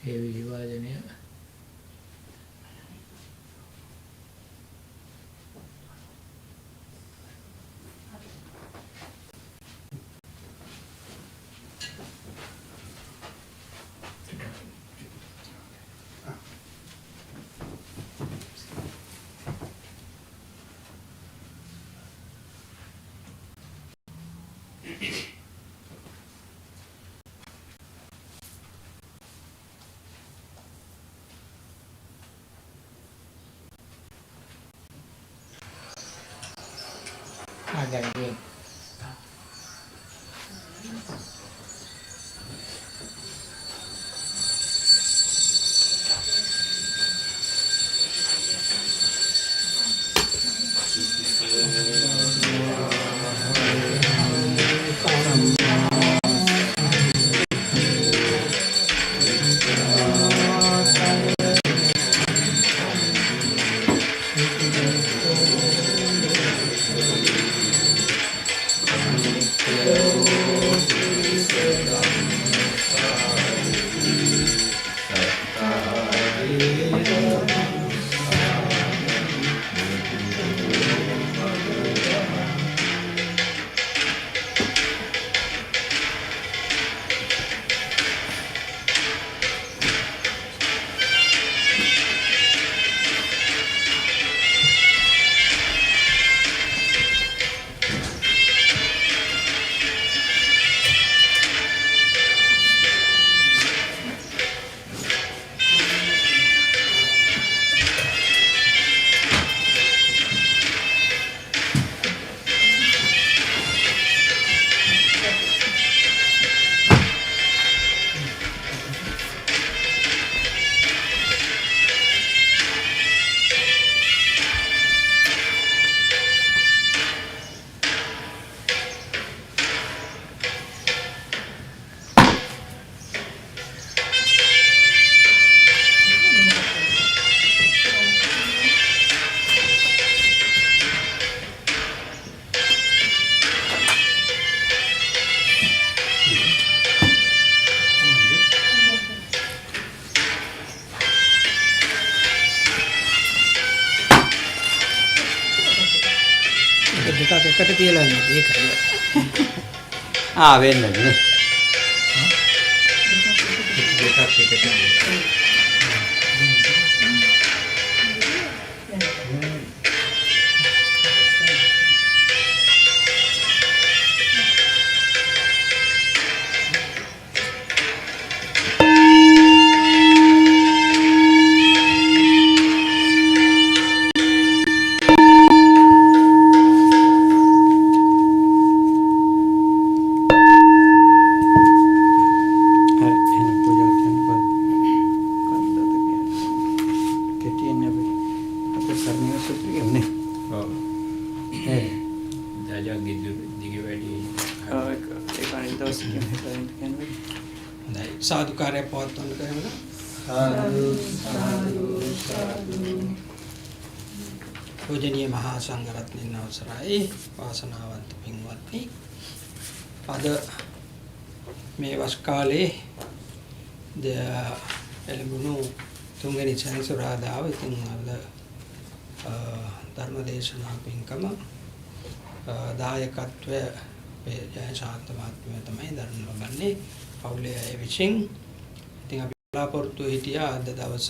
ඒ විවාදනය ආගන්නේ දෙකක් එකට තියලා ඉන්නේ ඒකයි. වෙන්නේ නේ. දෙකක් එකට. साधुकार्य पवत्वන්න කරමු. साधु साधु साधु. පූජනීය මහා සංඝරත්නයන් අවසරයි වාසනාවන්ත පින්වත්නි. අද මේ වස් කාලේ එළඹුණු තුන්වෙනි සෙනසුරාදාව ඉතින් අද ධර්ම දේශනා පින්කම දායකත්වය ජය ශාන්ත මහත්මයා තමයි ධර්ම ලබන්නේ. පවුලේ අය විසින් ඉතින් අපි බලාපොරොත්තු හිටියා අද දවස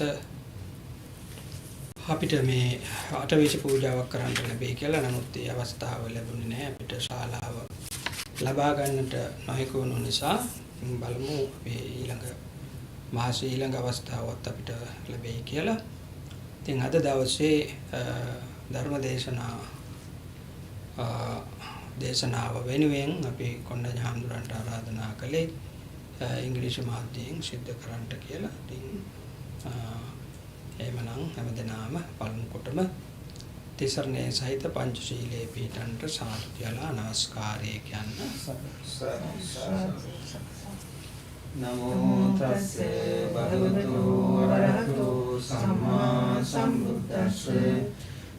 අපිට මේ අටවිසි පූජාවක් කරන්න ලැබෙයි කියලා. නමුත් ඒ අවස්ථාව ලැබුණේ නැහැ. අපිට ශාලාව ලබා ගන්නට නොහැකි වුණු නිසා බලමු අපි ඊළඟ මාසේ ඊළඟ අවස්ථාවත් අපිට ලැබෙයි කියලා. ඉතින් අද දවසේ ධර්ම දේශනාව වෙනුවෙන් අපි කොණ්ඩඤ්ඤ හාමුදුරන්ට ආරාධනා කළේ ඉංග්‍රීසි මාධ්‍යයෙන් සිද්ධ කරන්නට කියලා. ඉතින් එහෙමනම් හැමදෙනාම පළමු කොටම තිසරණේ සහිත පංචශීලයේ පිටන්ට සාදු කියලා නමස්කාරය කියන්න. නමෝ තස්සේ භගවතු වරහතු සම්මා සම්බුද්දස්සේ.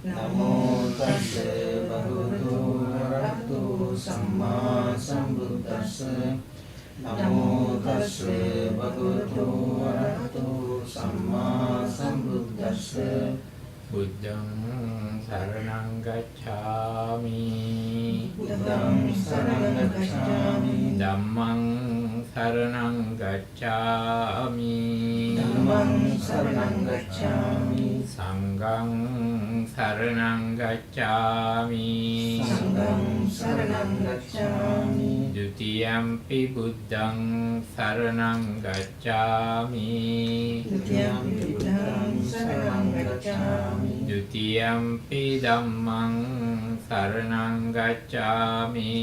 නමෝ තස්සේ භගවතු වරහතු සම්මා සම්බුද්දස්සේ. නමෝ තස්සේ භගවතු වරහතු බුද්ධං සරණං ගච්ඡාමි බුද්ධං සරණං ගච්ඡාමි ධම්මං සරණං ගච්ඡාමි ධම්මං සරණං ගච්ඡාමි සංඝං සරණං ගච්ඡාමි සංඝං සරණං ගච්ඡාමි ဒ ුතියම්පි බුද්ධං සරණං ගච්ඡාමි ဒုတိယံ පි බුද්ධං සරණං ගච්ඡාමි ဒုတိယံ පි ධම්මං සරණං ගච්ඡාමි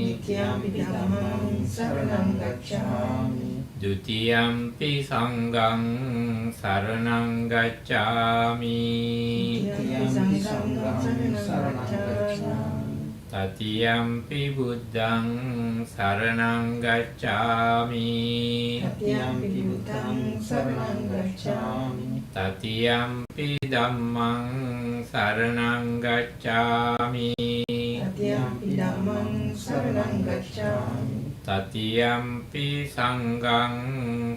ဒုတိယံ පි ධම්මං සරණං ගච්ඡාමි ဒုတိယံ පි සංඝං සරණං ගච්ඡාමි ဒုတိယံ පි සංඝං සරණං ගච්ඡාමි တတိယံ පි බුද්ධං සරණං ගච්ඡාමි တတိယံ පි බුද්ධං සරණං ගච්ඡාමි တတိယံ පි ධම්මං සරණං ගච්ඡාමි တတိယံ පි ධම්මං සරණං ගච්ඡාමි တတိယံ පි සංඝං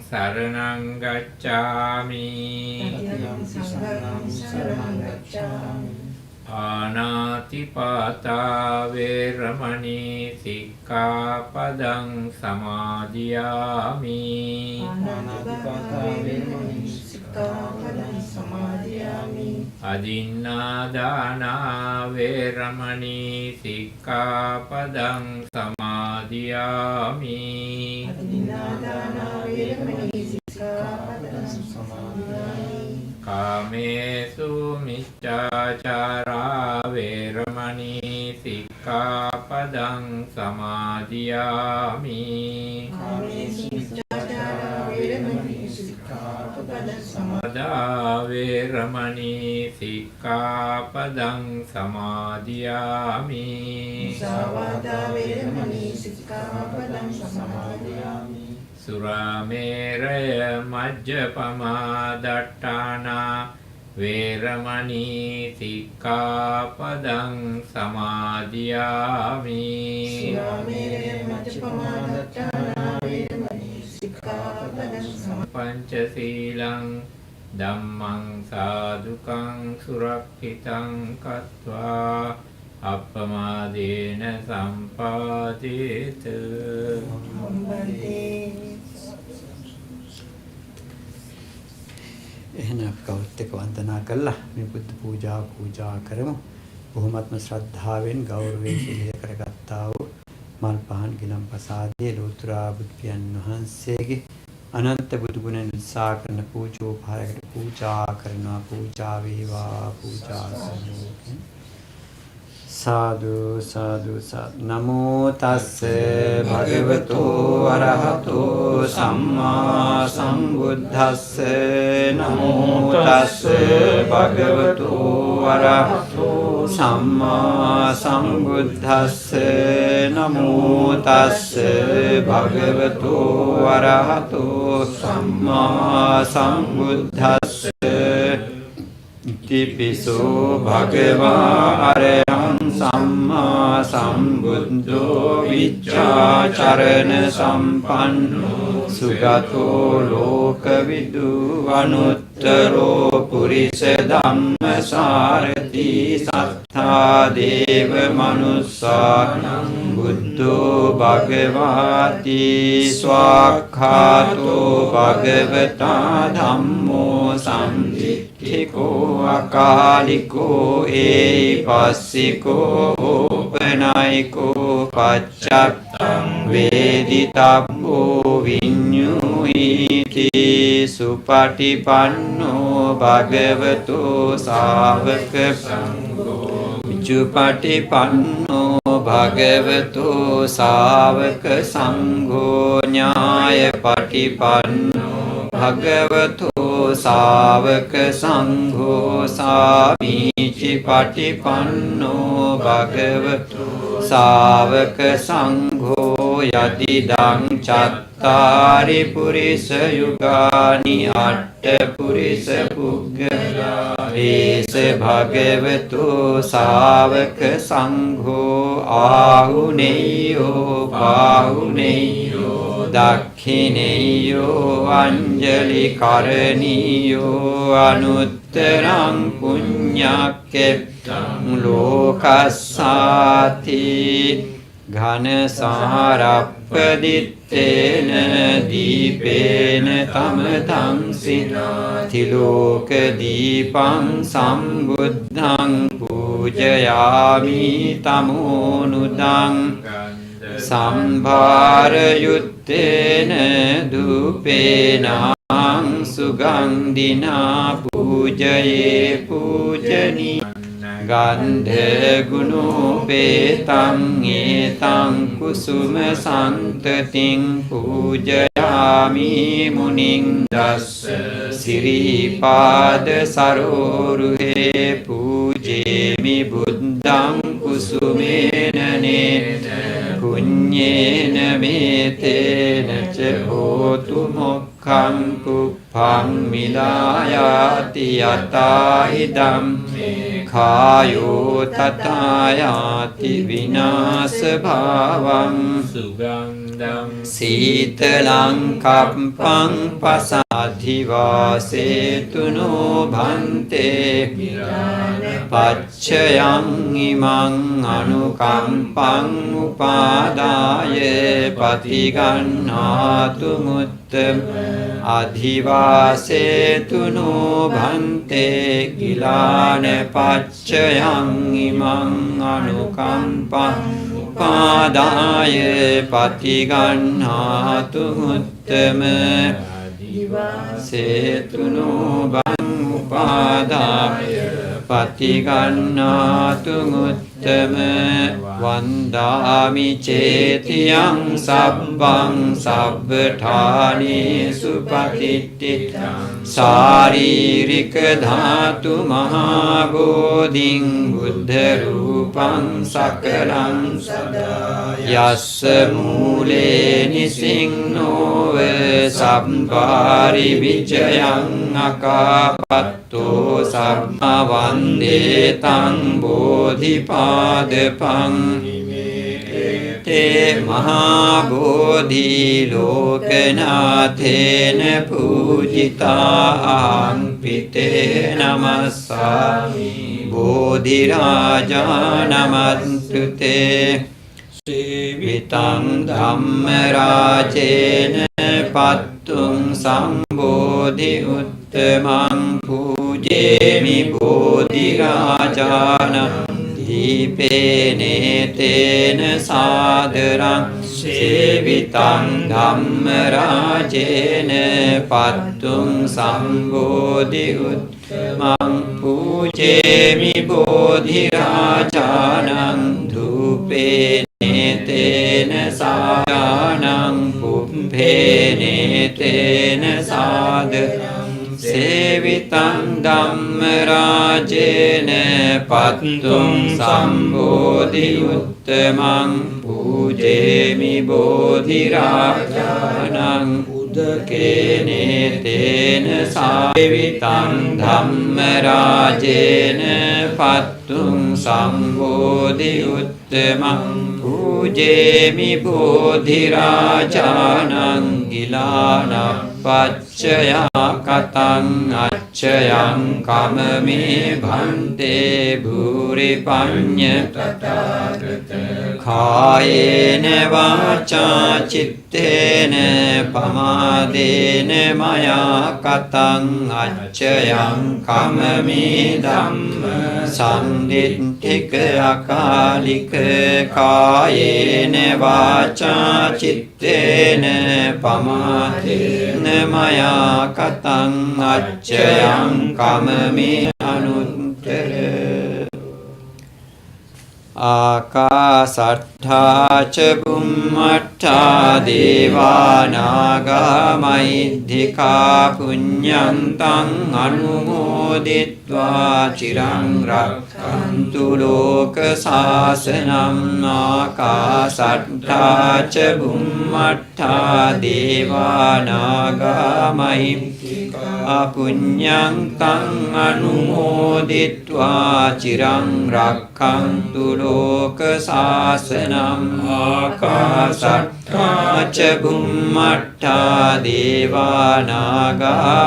සරණං ගච්ඡාමි တတိယံ පි සංඝං සරණං ගච්ඡාමි ආනාතිපාතා වේරමණී සික්ඛාපදං සමාදියාමි ආනාතිපාතා වේරමණී සික්ඛාපදං සමාදියාමි අදින්නාදානා වේරමණී සික්ඛාපදං සමාදියාමි අදින්නාදානා වේරමණී සික්ඛාපදං සමාදියාමි කාමේසු මිච්ඡාචාරා වේරමණී සික්ඛාපදං සමාදියාමි කාමේසු මිච්ඡාචාරා වේරමණී සික්ඛාපදං සමාදා වේරමණී සික්ඛාපදං සමාදියාමි සාවාදා වේරමණී සික්ඛාපදං සමාදියාමි සුරාමේරය මජ්ජපමා දට්ඨානා වේරමණී සික්ඛාපදං සමාදියාමි සුරාමේරය මජ්ජපමා දට්ඨානා වේරමණී සික්ඛාපදං පංචශීලං ධම්මං සාදුකං සුරක්ඛිතං කତ୍වා අප්පමාදේන සම්පාදේත එහෙනම් අපි කවුරුත් එක්ක වන්දනා කළා මේ බුද්ධ පූජා කරමු. බොහොමත්ම ශ්‍රද්ධාවෙන් ගෞරවයෙන් සිහිය කරගත්තා වූ මල් පහන් ගිලම් ප්‍රසාදයේ ලෝතර බුදු පියාණන් වහන්සේගේ අනන්ත බුදු ගුණ නිසා කරන පූජෝපහාරයකට පූජා කරනවා. පූජා වේවා පූජා සම්මෝහයෙන් සාදු සාදු නමෝ තස්ස භගවතු අරහතෝ සම්මා සම්බුද්දස්ස නමෝ තස්ස භගවතු අරහතෝ සම්මා සම්බුද්දස්ස නමෝ තස්ස භගවතු අරහතෝ සම්මා සම්බුද්දස්ස ඉතිපිසෝ භගවා අරහං සම්මා සම්බුද්ධෝ විච්ඡාචරණ සම්පන්නෝ සුගතෝ ලෝකවිදු අනුත්තරෝ පුරිස ධම්මසාරති සත්තා දේව මනුස්සානං බුද්ධෝ භගවාති ස්වාක්ඛාතෝ භගවතා ධම්මෝ සම්දික්ඛිකෝ අකාලිකෝ ඒපස්සිකෝ ඕපනයිකෝ පච්චත්තං වේදිතබ්බෝ විඤ්ඤුහිති සුපටිපන්නෝ භගවතු ශාවක සංඝෝ විචුපටිපන්නෝ භගවතු ශාවක සංඝෝ ඥායපටිපන්නෝ භගවතු ශාවක සංඝෝ සාමීචි පටිපන්නෝ භගවතු ශාවක සංඝෝ යතිදං චත්තාරි පුරිස යුගානි අට්ඨ පුරිස පුග්ගලා වේස භගවතු ශාවක සංඝෝ ආහුනේයෝ පාහුනේයෝ දක්ඛිනේයෝ අංජලි කරණීයෝ අනුත්තරං පුඤ්ඤක්ඛෙත්තං ලෝකස්සාති ඝන සාරප්පදිත්තේන දීපේන තමතං සිනාති ලෝක දීපං සම්බුද්ධං පූජයාමි තමෝනුදං සම්භාර යුත්තේන දුපේනං සුගන්ධිනා පූජයේ පූජනී ගන්ධ ගුණෝපේතං ඒතං කුසුම සන්තතින් පූජයාමි මුනිං දස්ස සිරිපාද සරෝරුහේ පූජේමි බුද්ධං කුසුමේන නේන පුඤ්ඤේන මේතේන ච හෝතු මොක්ඛං කුප්පං මිලායාති යතායිදම් කායෝ තථායාති විනාශ භාවං සුගන්ධං සීතලං කම්පං පසාධිවාසේතුනෝ භන්තේ පච්චයං ඉමං අනුකම්පං උපාදාය පතිගන්නාතු මුත්තම අධිවාසේතුනෝ භන්තේ කිලාන පච්චයං ඉමං අනුකම්පං උපාදාය පතිගන්නාතු මුත්තම අධිවාසේතුනෝ භං උපාදාය පතිගන්නාතු මුත්තම වන්දාමි චේතියං සබ්බං සබ්බඨානේසු පතිට්ඨිතං ශාරීරික ධාතු මහා බෝධිං බුද්ධ රූපං සකලං සදා යස්ස මූලේ නිසින්නෝව සම්පාරි විජයං අකාපත්තෝ සම්මවන්දේ තං බෝධිපාදපං තේ මහා බෝධි ලෝකනාථේන පූජිතාං පිතේ නමස්සාමි බෝධි රාජා නමස්තුතේ සේවිතං ධම්ම රාජේන පත්තුං සම්බෝධි උත්තමං පූජේමි බෝධි රාජානං දීපේනේතේන සාදරං සේවිතං ධම්ම රාජේන පත්තුං සම්බෝධි උත්තමං පූජේමි බෝධි රාජානං ධූපේනේතේන සාදානං පුම්භේනේතේන සාදරං සේවිතං ධම්ම රාජේන පත්තුං සම්බෝධි උත්තමං පූජේමි බෝධි රාජානං උදකේනේතේන සේවිතං ධම්ම රාජේන පත්තුං සම්බෝධි උත්තමං පූජේමි බෝධි රාජානං ගිලාන පච්චයා කතං අච්චයං කමමේ භන්තේ භූරි පඤ්ඤ තථාගත කායේන වාචා චිත්තේන පමාදේන මයා කතං අච්චයං කමමේ ධම්ම සම්දිත්තික අකාලික කායේන වාචා චිත්තේන පමාදේන මයා කතං අච්චයං කමමේ අනුත්තර ආකාසට්ඨා ච බුම්මට්ඨා දේවානාගා මහිද්దికා පුඤ්ඤන්තං අනුමෝදිත්වා චිරං රක්ඛන්තු ලෝක සාසනං ආකාසට්ඨා ච බුම්මට්ඨා දේවානාගා මහිද්దికා පුඤ්ඤන්තං අනුමෝදිත්වා චිරං රක්ඛන්තු ලෝක සාසනං ආකාසට්ඨා රක්ඛා ච බුම්මට්ඨා දේවා නාග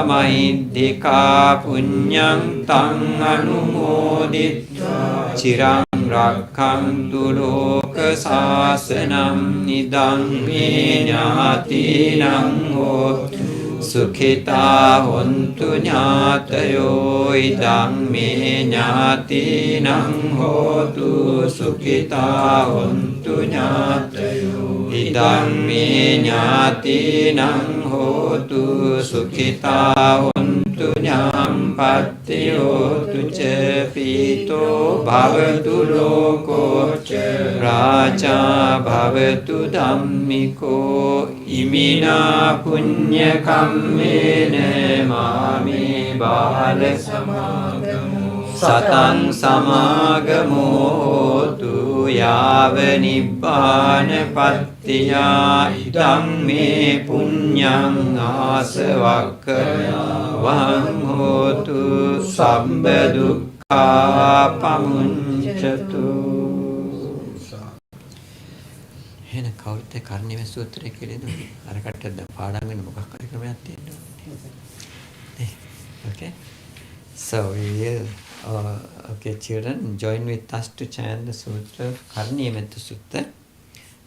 මහිද්దికා පුඤ්ඤං තං අනුමෝදිත්වා චිරං රක්ඛන්තු ලෝක සාසනං ඉදං මේ ඥාතිනං හෝතු සුඛිතා හොන්තු ඥාතයෝ ඉදං මේ ඥාතිනං හෝතු සුඛිතා හොන්තු ඥාතයෝ ඉදං මේ ඥාතිනං හෝතු සුඛිතා හොන්තු ඥාම්පත්තියෝතු ච පීතෝ භවතු ලෝකෝ ච රාජා භවතු ධම්මිකෝ ඉමිනා පුඤ්ඤ කම්මේන මාමේ බාල සමාගමෝ සතං සමාගමෝතු යාව නිබ්බාන පත්තියා ඉදං මේ පුඤ්ඤං ආසවක්ඛයා වං හෝතු සම්බ දුක්ඛා පමුඤ්චතු. එහෙනම් කවුරුත් කර්ණීය සූත්‍රය කියලා දුන්නේ. අර කට්ටිය දැන් පාඩම් වෙන මොකක් හරි ක්‍රමයක් තියෙනවා. Okay. So we will, okay, children, join with us to chant the sutra, Karniya Metta Sutta.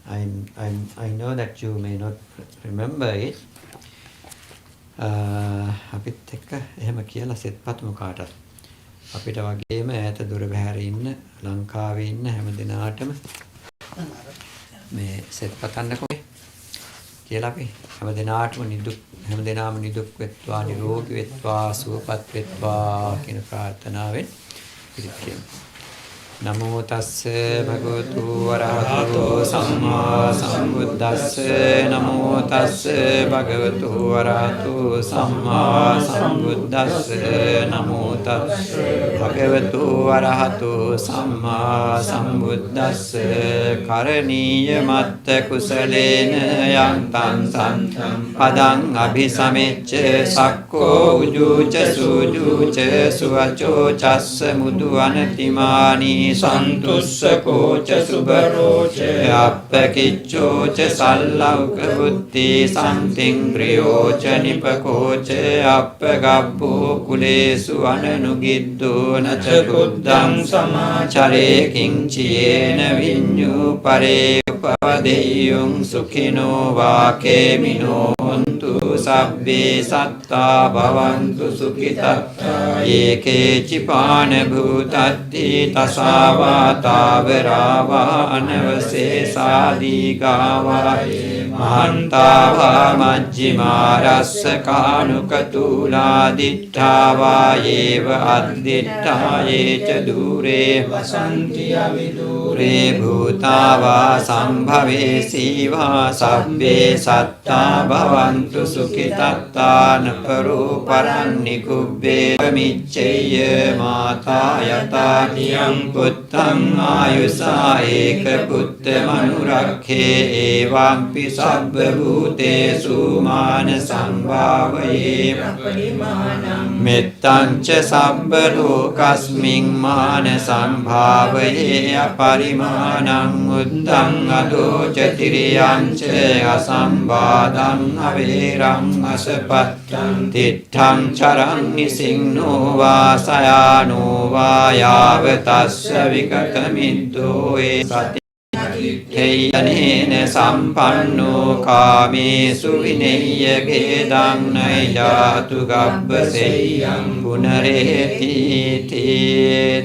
I know that you may not remember it. අපිත් එක්ක එහෙම කියලා සෙත්පත්මු කාටත්. අපිට වගේම ඈත දුර බැහැර ඉන්න ලංකාවේ ඉන්න හැම දිනාටම මේ සෙත්පතන්නකෝ කියලා අපි හැම දිනාම නිදුක් වෙත්වා නිරෝගී වෙත්වා සුවපත් වෙත්වා කියන ප්‍රාර්ථනාවෙන් පිළිත් කියමු. නමෝ තස්ස භගවතු වරහතෝ සම්මා සම්බුද්දස්ස නමෝ තස්ස භගවතු වරහතෝ සම්මා සම්බුද්දස්ස නමෝ තස්ස භගවතු වරහතෝ සම්මා සම්බුද්දස්ස කරණීය මත්ත කුසලේන යන්තං සම්තං පදං අභිසමෙච්ච සක්කෝ උජුච සුජුච සුවචෝ චස්ස මුදු අනතිමානී සන්තුස්සකෝ ච සුබරෝ ච අප්පකිච්ඡෝ ච සල්ලෞක බුද්ධි සම්තිං ප්‍රියෝ ච නිපකෝ ච අප්පගබ්බෝ කුලේසු අනනුගිද්දෝ නච බුද්ධං සමාචරේ කිංචයේන විඤ්ඤු පරේ උපවදෙය්‍යං සුඛිනෝ වාකේමිනෝ හොන්තු සබ්බේ සත්තා භවන්තු සුඛිතත්තා ඒකේ චිපාන භූතත්ති තසාවා තාවරාවා අනවසේසාදී ගාවා මහන්තාවා මජ්ජිමා රස්ස කානුකතුලා දිට්ඨාවා යේව අද්දිට්ඨා යේච දුරේ වසන්ති අවිදුරේ භූතාවා සම්භවේ සීවා සබ්බේ සත්තා භවන්තු සුඛිතත්තාන පරෝ පරන්නිකුබ්බේ මිච්ඡේය මාතා යතා නියං පුත්තං ආයුසා ඒක පුත්ත මනුරක්ඛේ එවංපි සබ්බ භූතේසු මාන සම්භාවයේ පරිමාණං මෙත්තං ච සබ්බ ලෝකස්මින් මාන සම්භාවයේ අපරිමාණං උත්තං අදෝ ච තිරියං ච අසම්බාධං අවේරං අසපත්තං තිත්තං චරං නිසින්නෝ වාසයානෝ වායාව තස්ස විකතමිද්දෝ ඒ සති තේයනේන සම්පන්නෝ කාමේසු විනේය ගේදං නයිජාතු ගබ්බසෙයං පුනරේති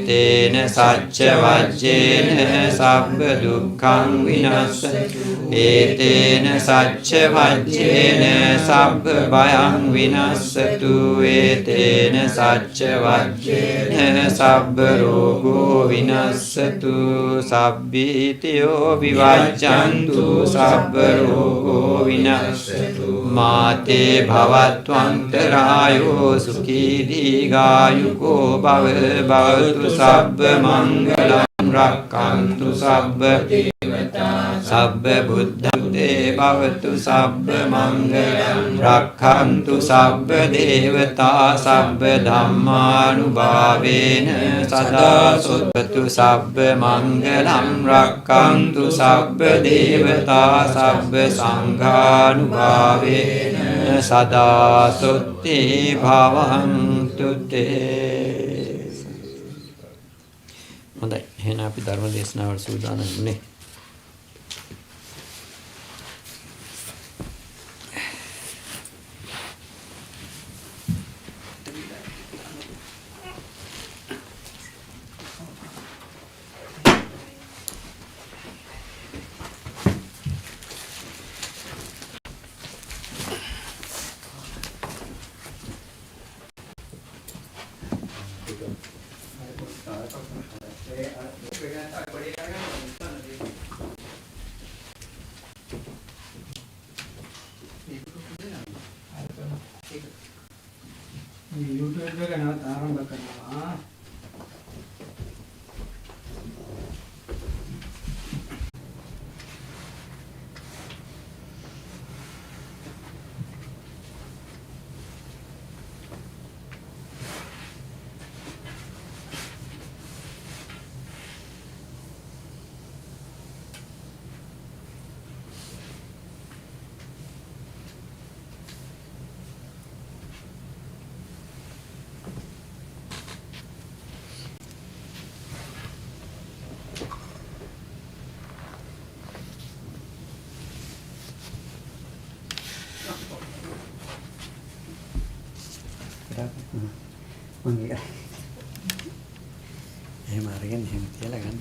තේන සච්ච වජ්ජේන සබ්බ දුක්ඛං විනස්සතු ඒතේන සච්ච වජ්ජේන සබ්බ භයං විනස්සතු ඒතේන සච්ච වජ්ජේන සබ්බ රෝගෝ විනස්සතු සබ්බීතියෝ විවජ්ජන්තු සබ්බ රෝගෝ විනස්සතු මාතේ භවත්වන්තරායෝ සුඛී දීඝායුකෝ භවතු සබ්බ මංගලං රක්ඛන්තු සබ්බ දේවතා sabba buddhatte bhavatu sabba mangalam rakhantu sabba devata sabba dhammanubhavena sada suttatu sabba mangalam rakhantu sabba devata sabba sanghanubhavena sada sutti bhavantu te. හොඳයි. එහෙනම් අපි ධර්ම දේශනාවට සූදානම් වුණේ. YouTube එක නැවත ආරම්භ කරනවා. එහෙම අරගෙන එහෙම තියලා ගන්න.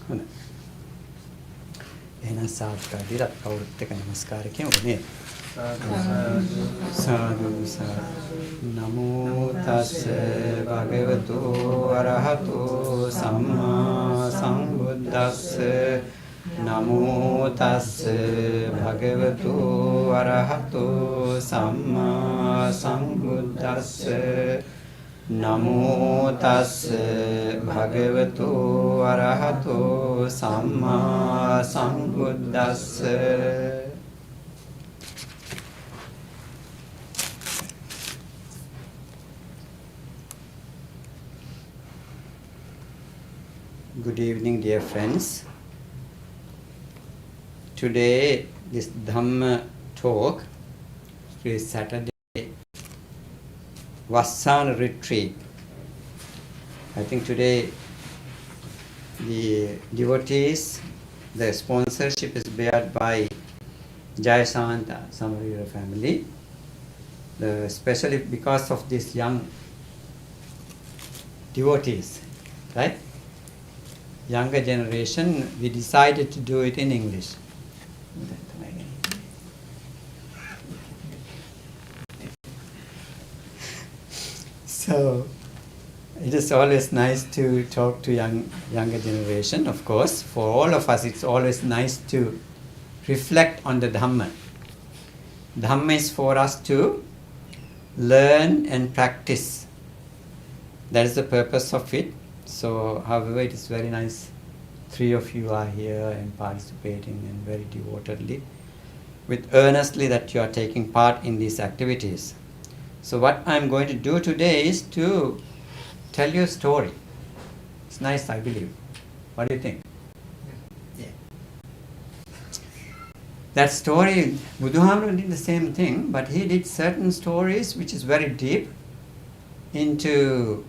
හොඳයි. එහෙනම් සාදුකාර දිරත් කවුරුත් එක නමස්කාර කියමු නේද? සාදු සාදු නමෝ තස්ස භගවතු අරහතෝ සම්මා සම්බුද්දස්ස නමෝ තස්ස භගවතු අරහතෝ සම්මා සම්බුද්දස්ස නමෝ තස්ස භගවතු අරහතෝ සම්මා සම්බුද්දස්ස. Good evening, dear friends. Today, this Dhamma talk is Saturday Vassana retreat. I think today the devotees, the sponsorship is bared by Jayasanta Samarira family. Especially because of these young devotees, right? Younger generation, we decided to do it in English. So it is always nice to talk to younger generation. Of course, for all of us, it's always nice to reflect on the Dhamma. Dhamma is for us to learn and practice. That is the purpose of it. So, however, it is very nice 3 of you are here and participating and very devotedly, with earnestly that you are taking part in these activities. So what I'm going to do today is to tell you a story. It's nice, I believe. What do you think? Yeah. That story, Buddhahamara did the same thing, but he did certain stories which is very deep into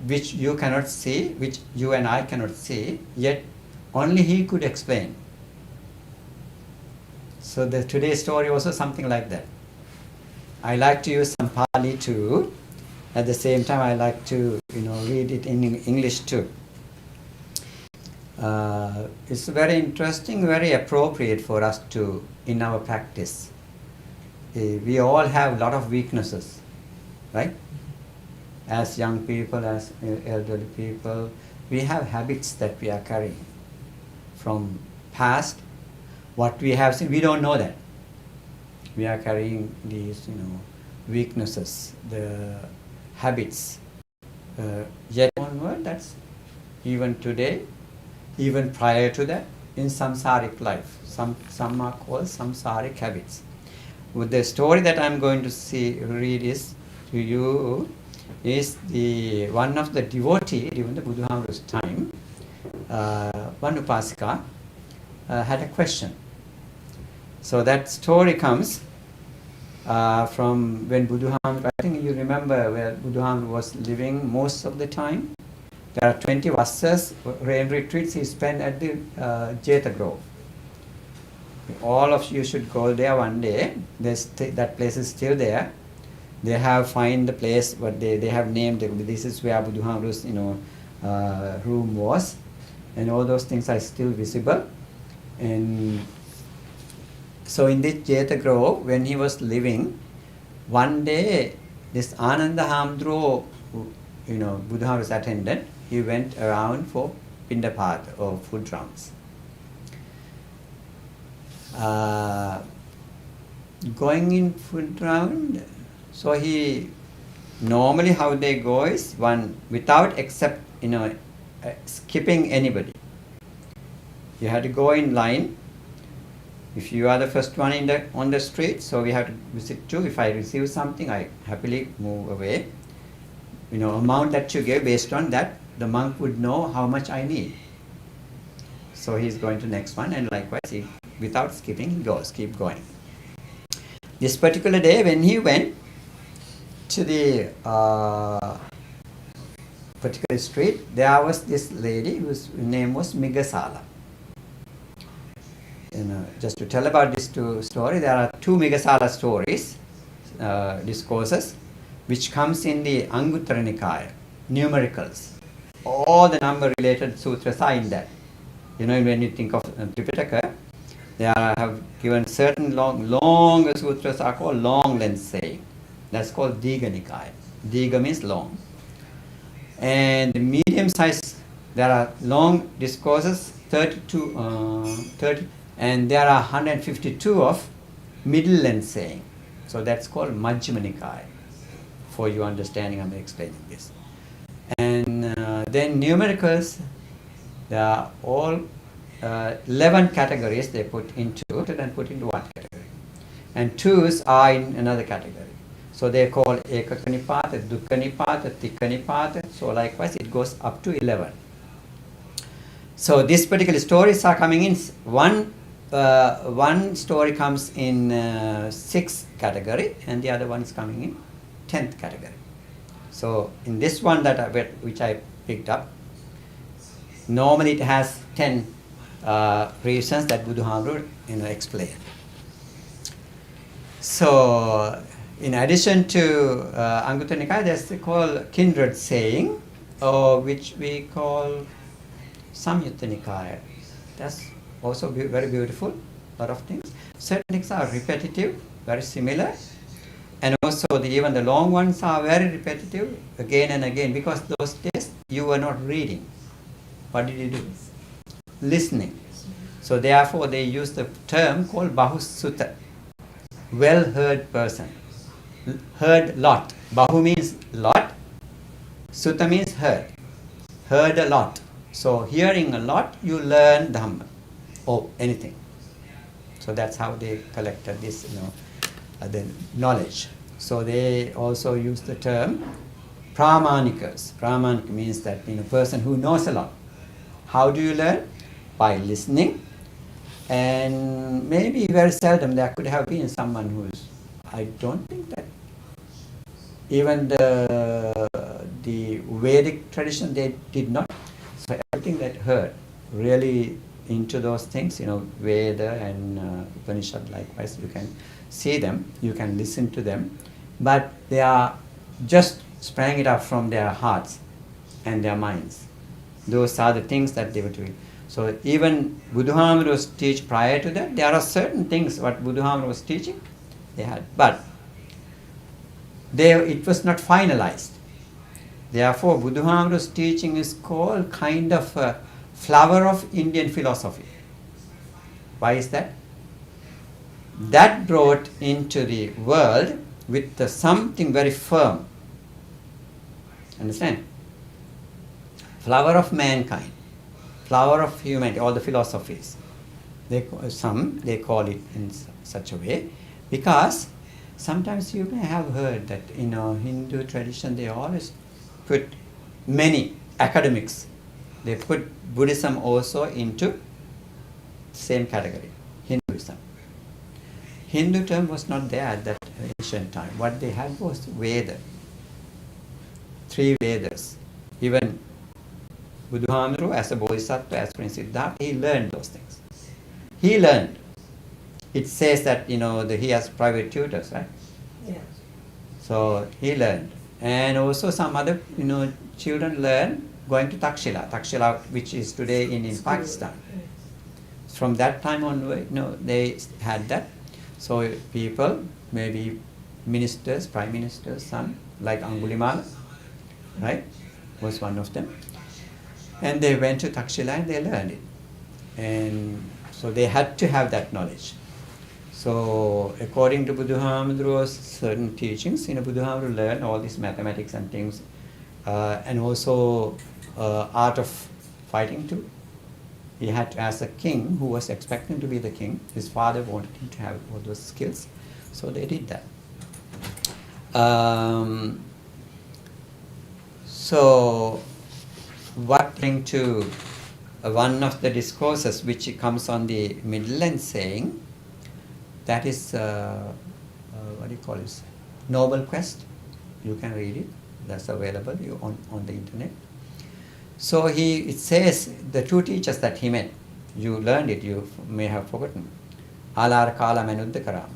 which you cannot see, which you and I cannot see, yet only he could explain. So the today's story also something like that. I like to use some Pali too. At the same time, I like to read it in English too. It's very interesting, very appropriate for us to in our practice. We all have a lot of weaknesses, right? As young people, as elderly people, we have habits that we are carrying from past. What we have seen, we don't know that. We are carrying these, weaknesses, the habits. Yet onward, that's even today, even prior to that, in samsaric life. Some are called samsaric habits. With the story that I'm going to read is to you is the one of the devotee during the Buddhahamara's time. One upasika had a question. So that story comes from when Buddhahamara, I think you remember where Buddhahamara was living most of the time. There are 20 vassas, rain retreats he spent at the Jetha Grove. All of you should go there one day. That place is still there. They have find the place, but they have named it. This is where Buddhahamara's room was, and all those things are still visible. And so in this Jetha Grove, when he was living, one day this Ananda Hamdro, Buddhahamara's attendant, he went around for Pindapat or food rounds. Going in food round, so he normally how they go is one without skipping anybody. You have to go in line. If you are the first one on the street, so we have to visit too. If I receive something, I happily move away. Amount that you give, based on that, the monk would know how much I need. So he's going to next one, and likewise, without skipping, he goes, keep going. This particular day, when he went to the particular street, there was this lady whose name was Migasala. Just to tell about this story, there are 2 Migasala stories, discourses, which comes in the Anguttara Nikaya, numericals. All the number-related sutras are in that. When you think of Tripitaka, they have given certain longer sutras are called long length saying. That's called Diga Nikaya. Diga means long. And the medium size, there are long discourses, 30, and there are 152 of middle length saying. So that's called Majjhima Nikaya. For your understanding, I'm explaining this. And then numericals, they are all 11 categories they put into one category. And 2s are in another category. So they call Ekaka Nipata, Dukkha Nipata, Tikka Nipata. So likewise, it goes up to 11. So these particular stories are coming in. One story comes in 6th category, and the other one is coming in 10th category. So in this one which I picked up, normally it has 10 reasons that Buddhahamara explained. So in addition to Anguttara Nikaya, there's called kindred saying, or which we call Samyutta Nikaya. That's also very beautiful, lot of things. Certain things are repetitive, very similar. And also even the long ones are very repetitive again and again, because those days you were not reading. What did you do? Listening. So therefore they use the term called Bahusutta, well-heard person. Heard lot. Bahu means lot. Sutta means heard. Heard a lot. So hearing a lot, you learn Dhamma or anything. So that's how they collected this, the knowledge. So they also use the term pramanikas. Pramanika means that person who knows a lot. How do you learn? By listening. And maybe very seldom there could have been someone who's, I don't think that even the Vedic tradition, they did not. So everything that heard really into those things, Veda and Upanishad likewise, you can see them, you can listen to them, but they are just sprang it up from their hearts and their minds. Those are the things that they were doing. So even Buddhahamara was teach prior to that, there are certain things what Buddhahamara was teaching, they had, but it was not finalized. Therefore, Buddhahamara's teaching is called kind of a flower of Indian philosophy. Why is that? That brought into the world with something very firm. Understand? Flower of mankind, flower of humanity, all the philosophies. They call it in such a way because sometimes you may have heard that in Hindu tradition they always put many academics. They put Buddhism also into same category, Hinduism. Hindu term was not there at that ancient time. What they had was Veda, 3 Vedas. Even Buddhahamara as a Bodhisattva, as Prince Siddhartha, he learned those things. He learned. It says that he has private tutors, right? Yes. So he learned, and also some other children learn going to Takshila, which is today in Pakistan. From that time on, they had that. So people, maybe ministers, prime minister's son, like Angulimala, right, was one of them. And they went to Takshila and they learned it. And so they had to have that knowledge. So according to Buddhahamara's certain teachings, Buddhahamara learned all these mathematics and things, and also art of fighting too. He had to, as a king who was expecting to be the king, his father wanted him to have all those skills, so they did that. So what bring to one of the discourses which comes on the middle and saying, that is, what do you call it? Noble Quest. You can read it. That's available on the internet. So it says the 2 teachers that he met. You learned it. You may have forgotten. Alar Kala Manuddakaram.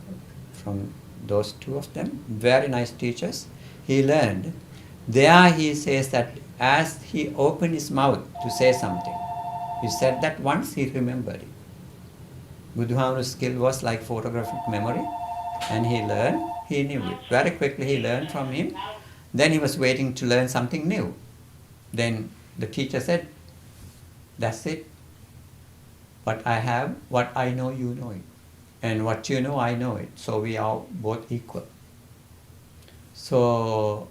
From those 2 of them, very nice teachers. He learned. There he says that as he opened his mouth to say something, he said that once he remembered it. Buddhahamara's skill was like photographic memory, and he learned, he knew it. Very quickly he learned from him. Then he was waiting to learn something new. Then the teacher said, that's it. What I have, what I know, you know it. And what you know, I know it. So we are both equal. So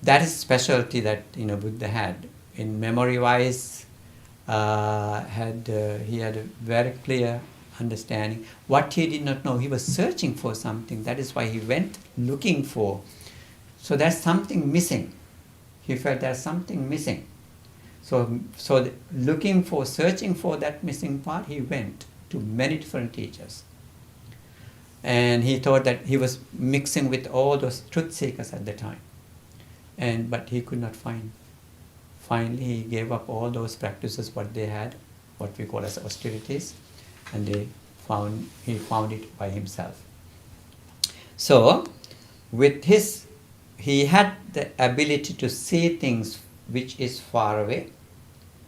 that is specialty that Buddha had. In memory-wise, he had a very clear understanding. What he did not know, he was searching for something. That is why he went looking for. So there's something missing. He felt there's something missing. So looking for, searching for that missing part, he went to many different teachers. And he thought that he was mixing with all those truth seekers at the time. But he could not find. Finally, he gave up all those practices, what they had, what we call as austerities, and he found it by himself. So, he had the ability to see things which is far away,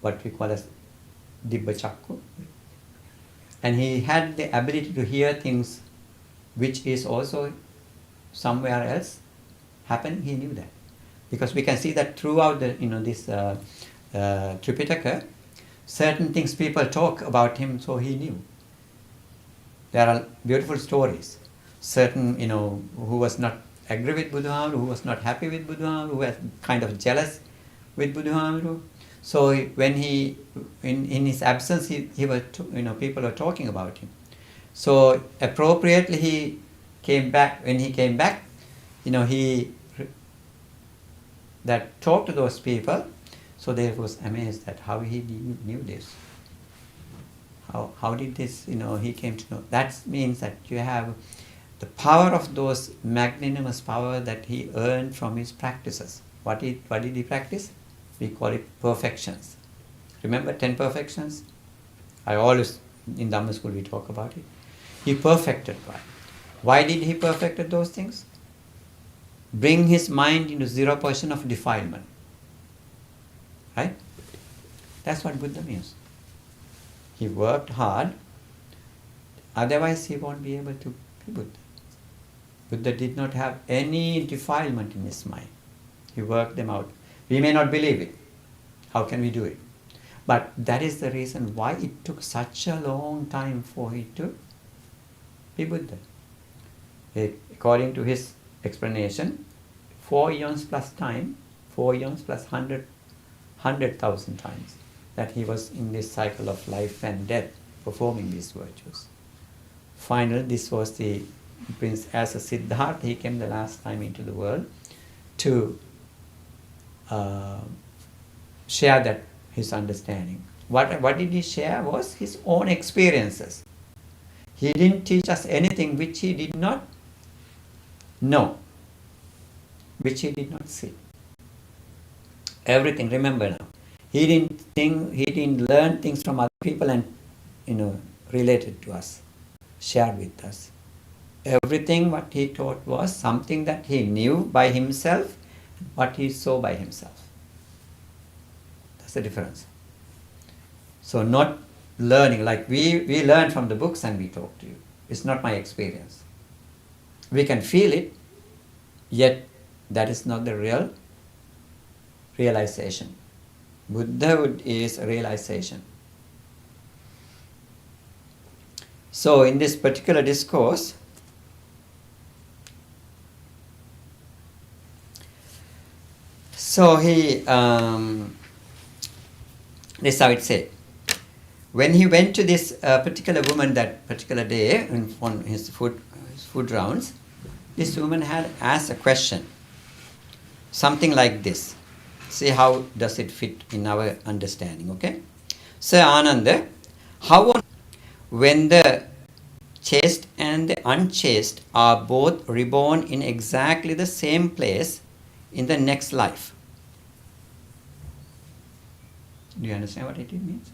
what we call as Dibba Chakku. And he had the ability to hear things which is also somewhere else happening. He knew that. Because we can see that throughout this Tripitaka, certain things people talk about him, so he knew. There are beautiful stories. Certain, who was not agree with Buddhahamara, who was not happy with Buddhahamara, who was kind of jealous with Buddhahamara. So when in his absence, he was, people were talking about him. So appropriately he came back. When he came back, he that talked to those people. So they was amazed at how he knew this. How did this, he came to know. That means that you have the power of those magnanimous power that he earned from his practices. What did he practice? We call it perfections. Remember 10 perfections? I always, in Dhamma school we talk about it. He perfected one. Why did he perfect those things? Bring his mind into 0% of defilement. Right? That's what Buddha means. He worked hard, otherwise he won't be able to be Buddha. Buddha did not have any defilement in his mind. He worked them out. We may not believe it. How can we do it? But that is the reason why it took such a long time for him to be Buddha. According to his explanation, 4 eons plus time, 4 eons plus 100,000 times that he was in this cycle of life and death performing these virtues. Finally, this was the prince as a Siddhartha. He came the last time into the world to share that his understanding. What did he share was his own experiences. He didn't teach us anything which he did not know, which he did not see. Everything, remember now. He didn't learn things from other people and related to us, shared with us. Everything what he taught was something that he knew by himself, what he saw by himself. That's the difference. So not learning like we learn from the books and we talk to you. It's not my experience. We can feel it, yet that is not the real realization. Buddhahood is realization. So in this particular discourse, so he, this is how it said. When he went to this particular woman that particular day on his food rounds, this woman had asked a question, something like this. See how does it fit in our understanding, okay? Sir Ananda, how when the chaste and the unchaste are both reborn in exactly the same place in the next life? Do you understand what it means?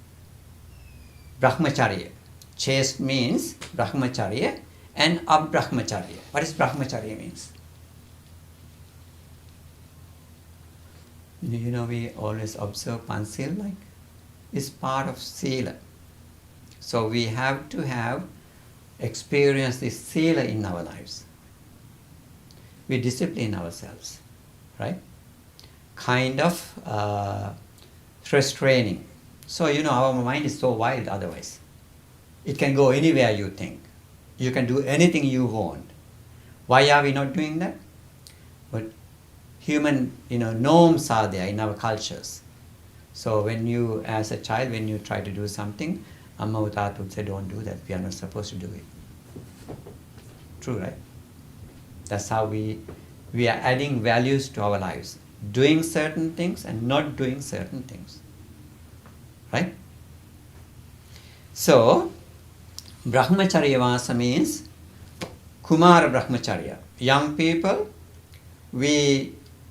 Brahmacharya. Chaste means Brahmacharya and Abrahmacharya. What is Brahmacharya means? We always observe Pansil like it's part of Sila. So we have to have experienced this Sila in our lives. We discipline ourselves, right? Kind of stress training. So our mind is so wild otherwise. It can go anywhere you think. You can do anything you want. Why are we not doing that? But human, norms are there in our cultures. So when you, as a child, when you try to do something, Amma or Tata would say, don't do that. We are not supposed to do it. True, right? That's how we are adding values to our lives. Doing certain things and not doing certain things. Right? So, Brahmacharya Vasa means Kumara Brahmacharya. Young people,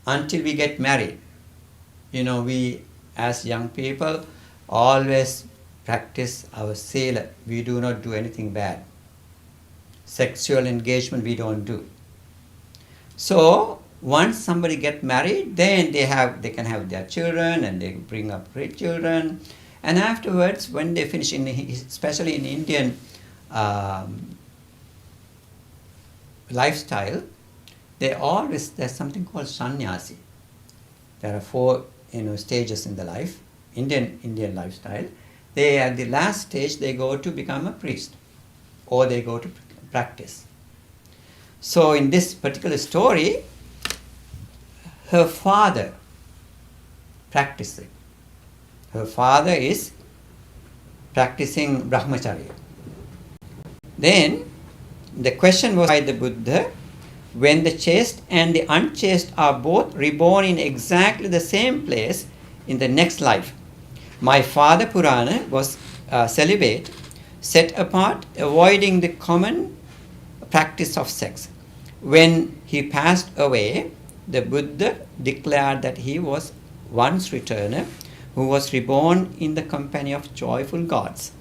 until we get married, we as young people always practice our sila. We do not do anything bad. Sexual engagement we don't do. So once somebody get married, then they can have their children and they bring up great children. And afterwards, when they finish, especially in Indian lifestyle, there's something called sannyasi. There are 4 stages in the life, Indian lifestyle. They at the last stage they go to become a priest, or they go to practice. So in this particular story, her father practiced it. Her father is practicing brahmacharya. Then the question was by the Buddha, when the chaste and the unchaste are both reborn in exactly the same place in the next life. My father Purana was celibate, set apart, avoiding the common practice of sex. When he passed away, the Buddha declared that he was once returner who was reborn in the company of joyful gods.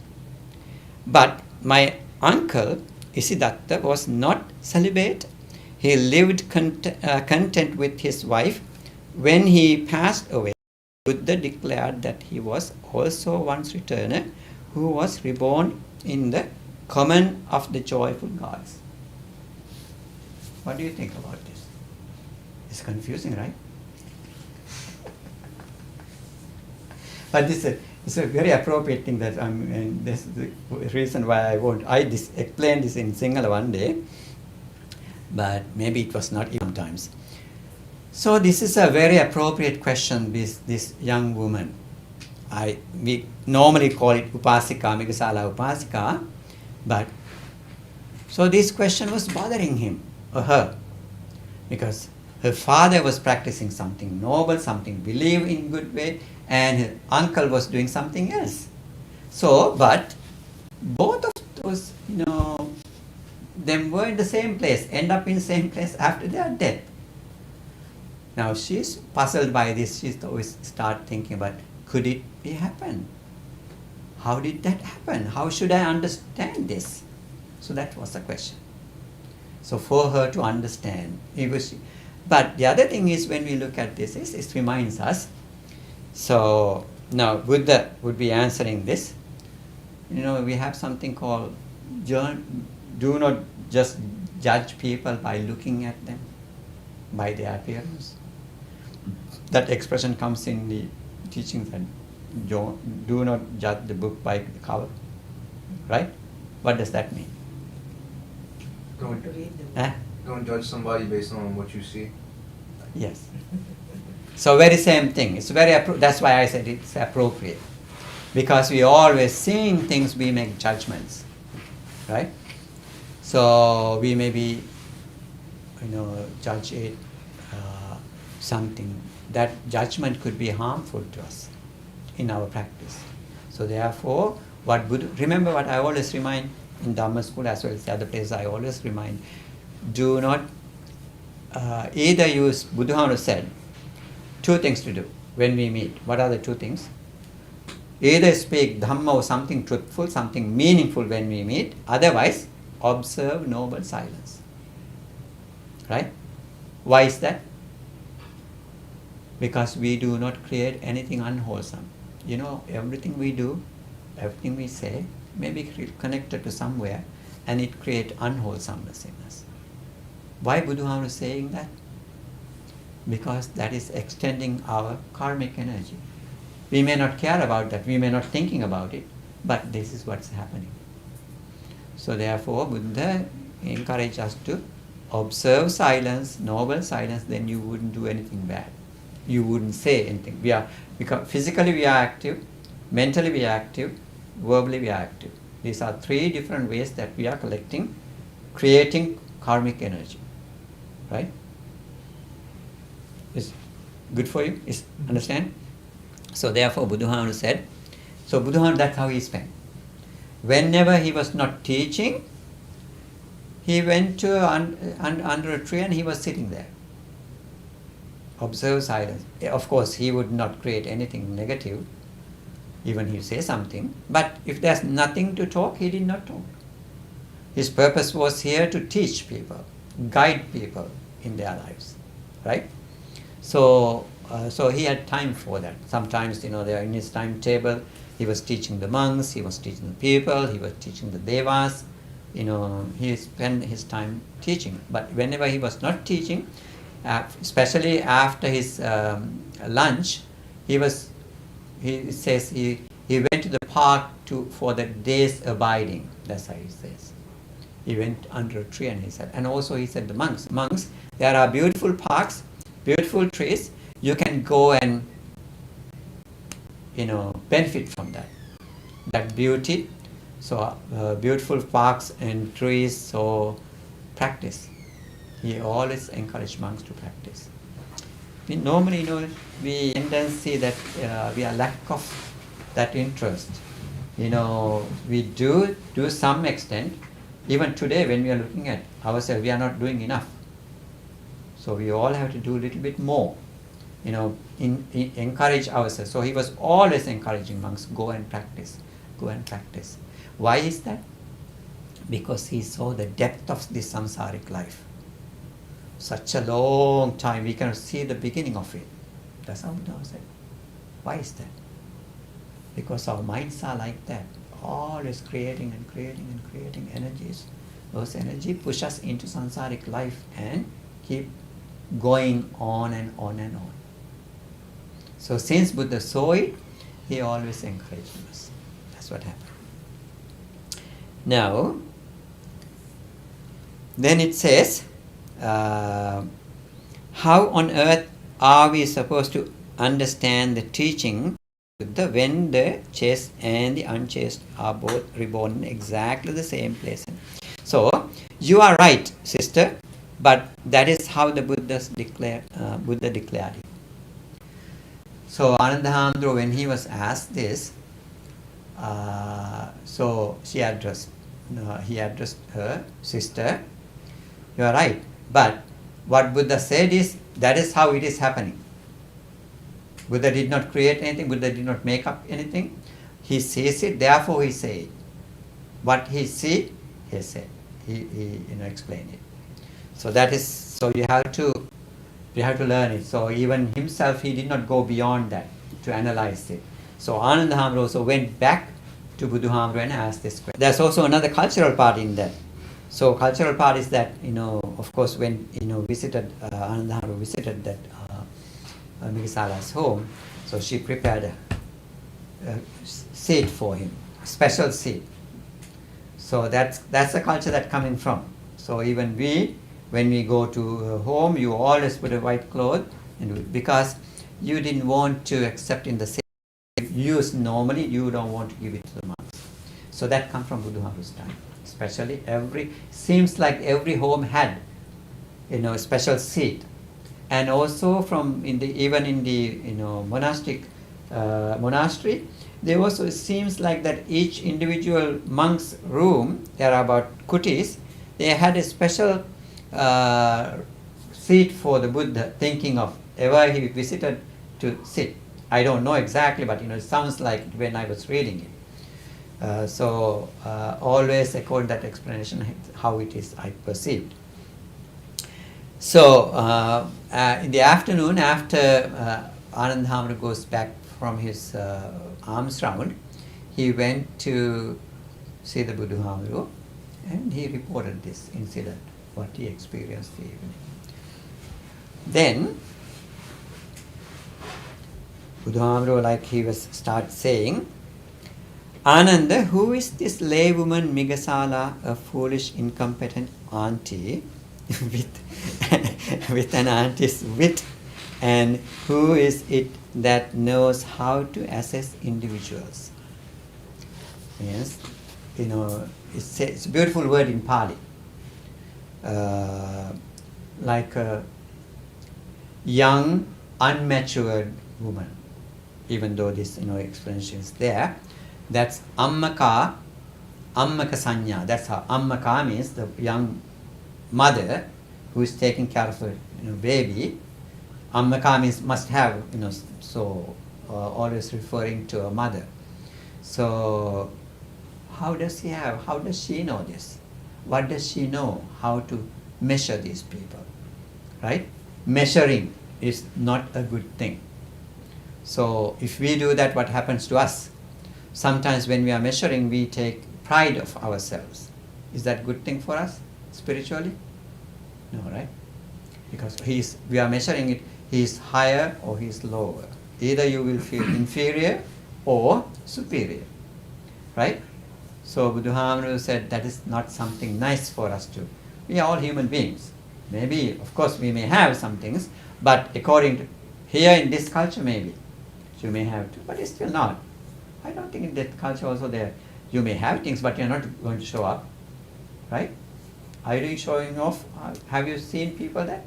But my uncle Isidatta was not celibate. He lived content with his wife. When he passed away, Buddha declared that he was also once returner who was reborn in the common of the joyful gods. What do you think about this? It's confusing, right? But this is a very appropriate thing that and this is the reason why I explained this in Sinhala one day, but maybe it was not even times. So this is a very appropriate question, this young woman. We normally call it Upasika, Migasala Upasika, but so this question was bothering him or her because her father was practicing something noble, something believe in good way, and her uncle was doing something else. So, but both of those, them were in the same place, end up in the same place after their death. Now she's puzzled by this. She's always start thinking about, could it be happen? How did that happen? How should I understand this? So that was the question. So for her to understand, but the other thing is when we look at this, it reminds us. So now Buddha would be answering this. We have something called, do not just judge people by looking at them, by their appearance. That expression comes in the teachings that do not judge the book by the cover. Right? What does that mean? Don't judge somebody based on what you see. Yes. So very same thing. It's very that's why I said it's appropriate. Because we always seeing things, we make judgments. Right? So we maybe judge it something. That judgment could be harmful to us in our practice. So therefore, remember what I always remind in Dhamma school as well as the other places, I always remind, do not either use, Buddha said, two things to do when we meet. What are the two things? Either speak Dhamma or something truthful, something meaningful when we meet, otherwise observe noble silence. Right? Why is that? Because we do not create anything unwholesome. Everything we do, everything we say may be connected to somewhere, and it creates unwholesomeness in us. Why Buddha is saying that? Because that is extending our karmic energy. We may not care about that, we may not thinking about it, but this is what's happening. So therefore, Buddha encourages us to observe silence, noble silence, then you wouldn't do anything bad. You wouldn't say anything. Because physically we are active, mentally we are active, verbally we are active. These are three different ways that we are creating karmic energy. Right? Is good for you? Understand? So therefore Buddha said, that's how he spent. Whenever he was not teaching, he went to under a tree and he was sitting there. Observe silence. Of course, he would not create anything negative, even he say something. But if there's nothing to talk, he did not talk. His purpose was here to teach people, guide people in their lives, right? So he had time for that. Sometimes, there in his timetable, he was teaching the monks, he was teaching the people, he was teaching the devas. He spent his time teaching. But whenever he was not teaching, especially after his lunch, he says he went to the park for the day's abiding. That's how he says. He went under a tree and he said, and also he said the monks, there are beautiful parks, beautiful trees. You can go and benefit from that beauty. So beautiful parks and trees, so practice. He always encouraged monks to practice. Normally, we tendency that we are lack of that interest. We do some extent. Even today, when we are looking at ourselves, we are not doing enough. So we all have to do a little bit more. Encourage ourselves. So he was always encouraging monks, go and practice, go and practice. Why is that? Because he saw the depth of this samsaric life. Such a long time, we cannot see the beginning of it. That's how Buddha said. Why is that? Because our minds are like that, always creating and creating and creating energies. Those energies push us into samsaric life and keep going on and on and on. So since Buddha saw it, he always encouraged us. That's what happened. Now, then it says, how on earth are we supposed to understand the teaching of Buddha when the chaste and the unchaste are both reborn in exactly the same place? So, you are right, sister, but that is how the Buddha declared it. So, Ananda, when he was asked this, so he addressed her, sister, you are right. But what Buddha said is, that is how it is happening. Buddha did not create anything, Buddha did not make up anything. He sees it, therefore he said it. What he see, he said. He explained it. So that is, so you have to learn it. So even himself, he did not go beyond that to analyze it. So Ananda also went back to Buddha and asked this question. There's also another cultural part in that. So cultural part is that, of course, when, Ananda visited that Migasala's home, so she prepared a seat for him, special seat. So that's the culture that coming from. So even when we go to home, you always put a white cloth, and because you didn't want to accept in the same use normally, you don't want to give it to the monks. So that comes from Buddha's time. Especially seems like every home had, a special seat, and also even in the monastery, there also it seems like that each individual monk's room, there are about kutis, they had a special seat for the Buddha, thinking of ever he visited to sit. I don't know exactly, but it sounds like when I was reading it. So always according to that explanation, how it is I perceived. So in the afternoon, after Ananda goes back from his alms round, he went to see the Buddha, and he reported this incident, what he experienced the evening. Then Buddha, like he was start saying, Ananda, who is this laywoman Migasala, a foolish, incompetent auntie with an auntie's wit, and who is it that knows how to assess individuals? Yes, it's a beautiful word in Pali, like a young, unmatured woman. Even though this explanation is there, that's ammaka sanya. That's how ammaka means the young mother who is taking care of a baby. Ammaka means must have, so always referring to a mother. So how does she know this? What does she know? How to measure these people, right? Measuring is not a good thing. So if we do that, what happens to us? Sometimes when we are measuring, we take pride of ourselves. Is that a good thing for us spiritually? No, right? Because we are measuring it, he is higher or he is lower. Either you will feel inferior or superior, right? So Buddha said that is not something nice for us to. We are all human beings. Maybe, of course, we may have some things, but according to here in this culture, maybe You may have to, but it's still not. I don't think in that culture also there, you may have things, but you're not going to show up, right? Are you showing off? Have you seen people there?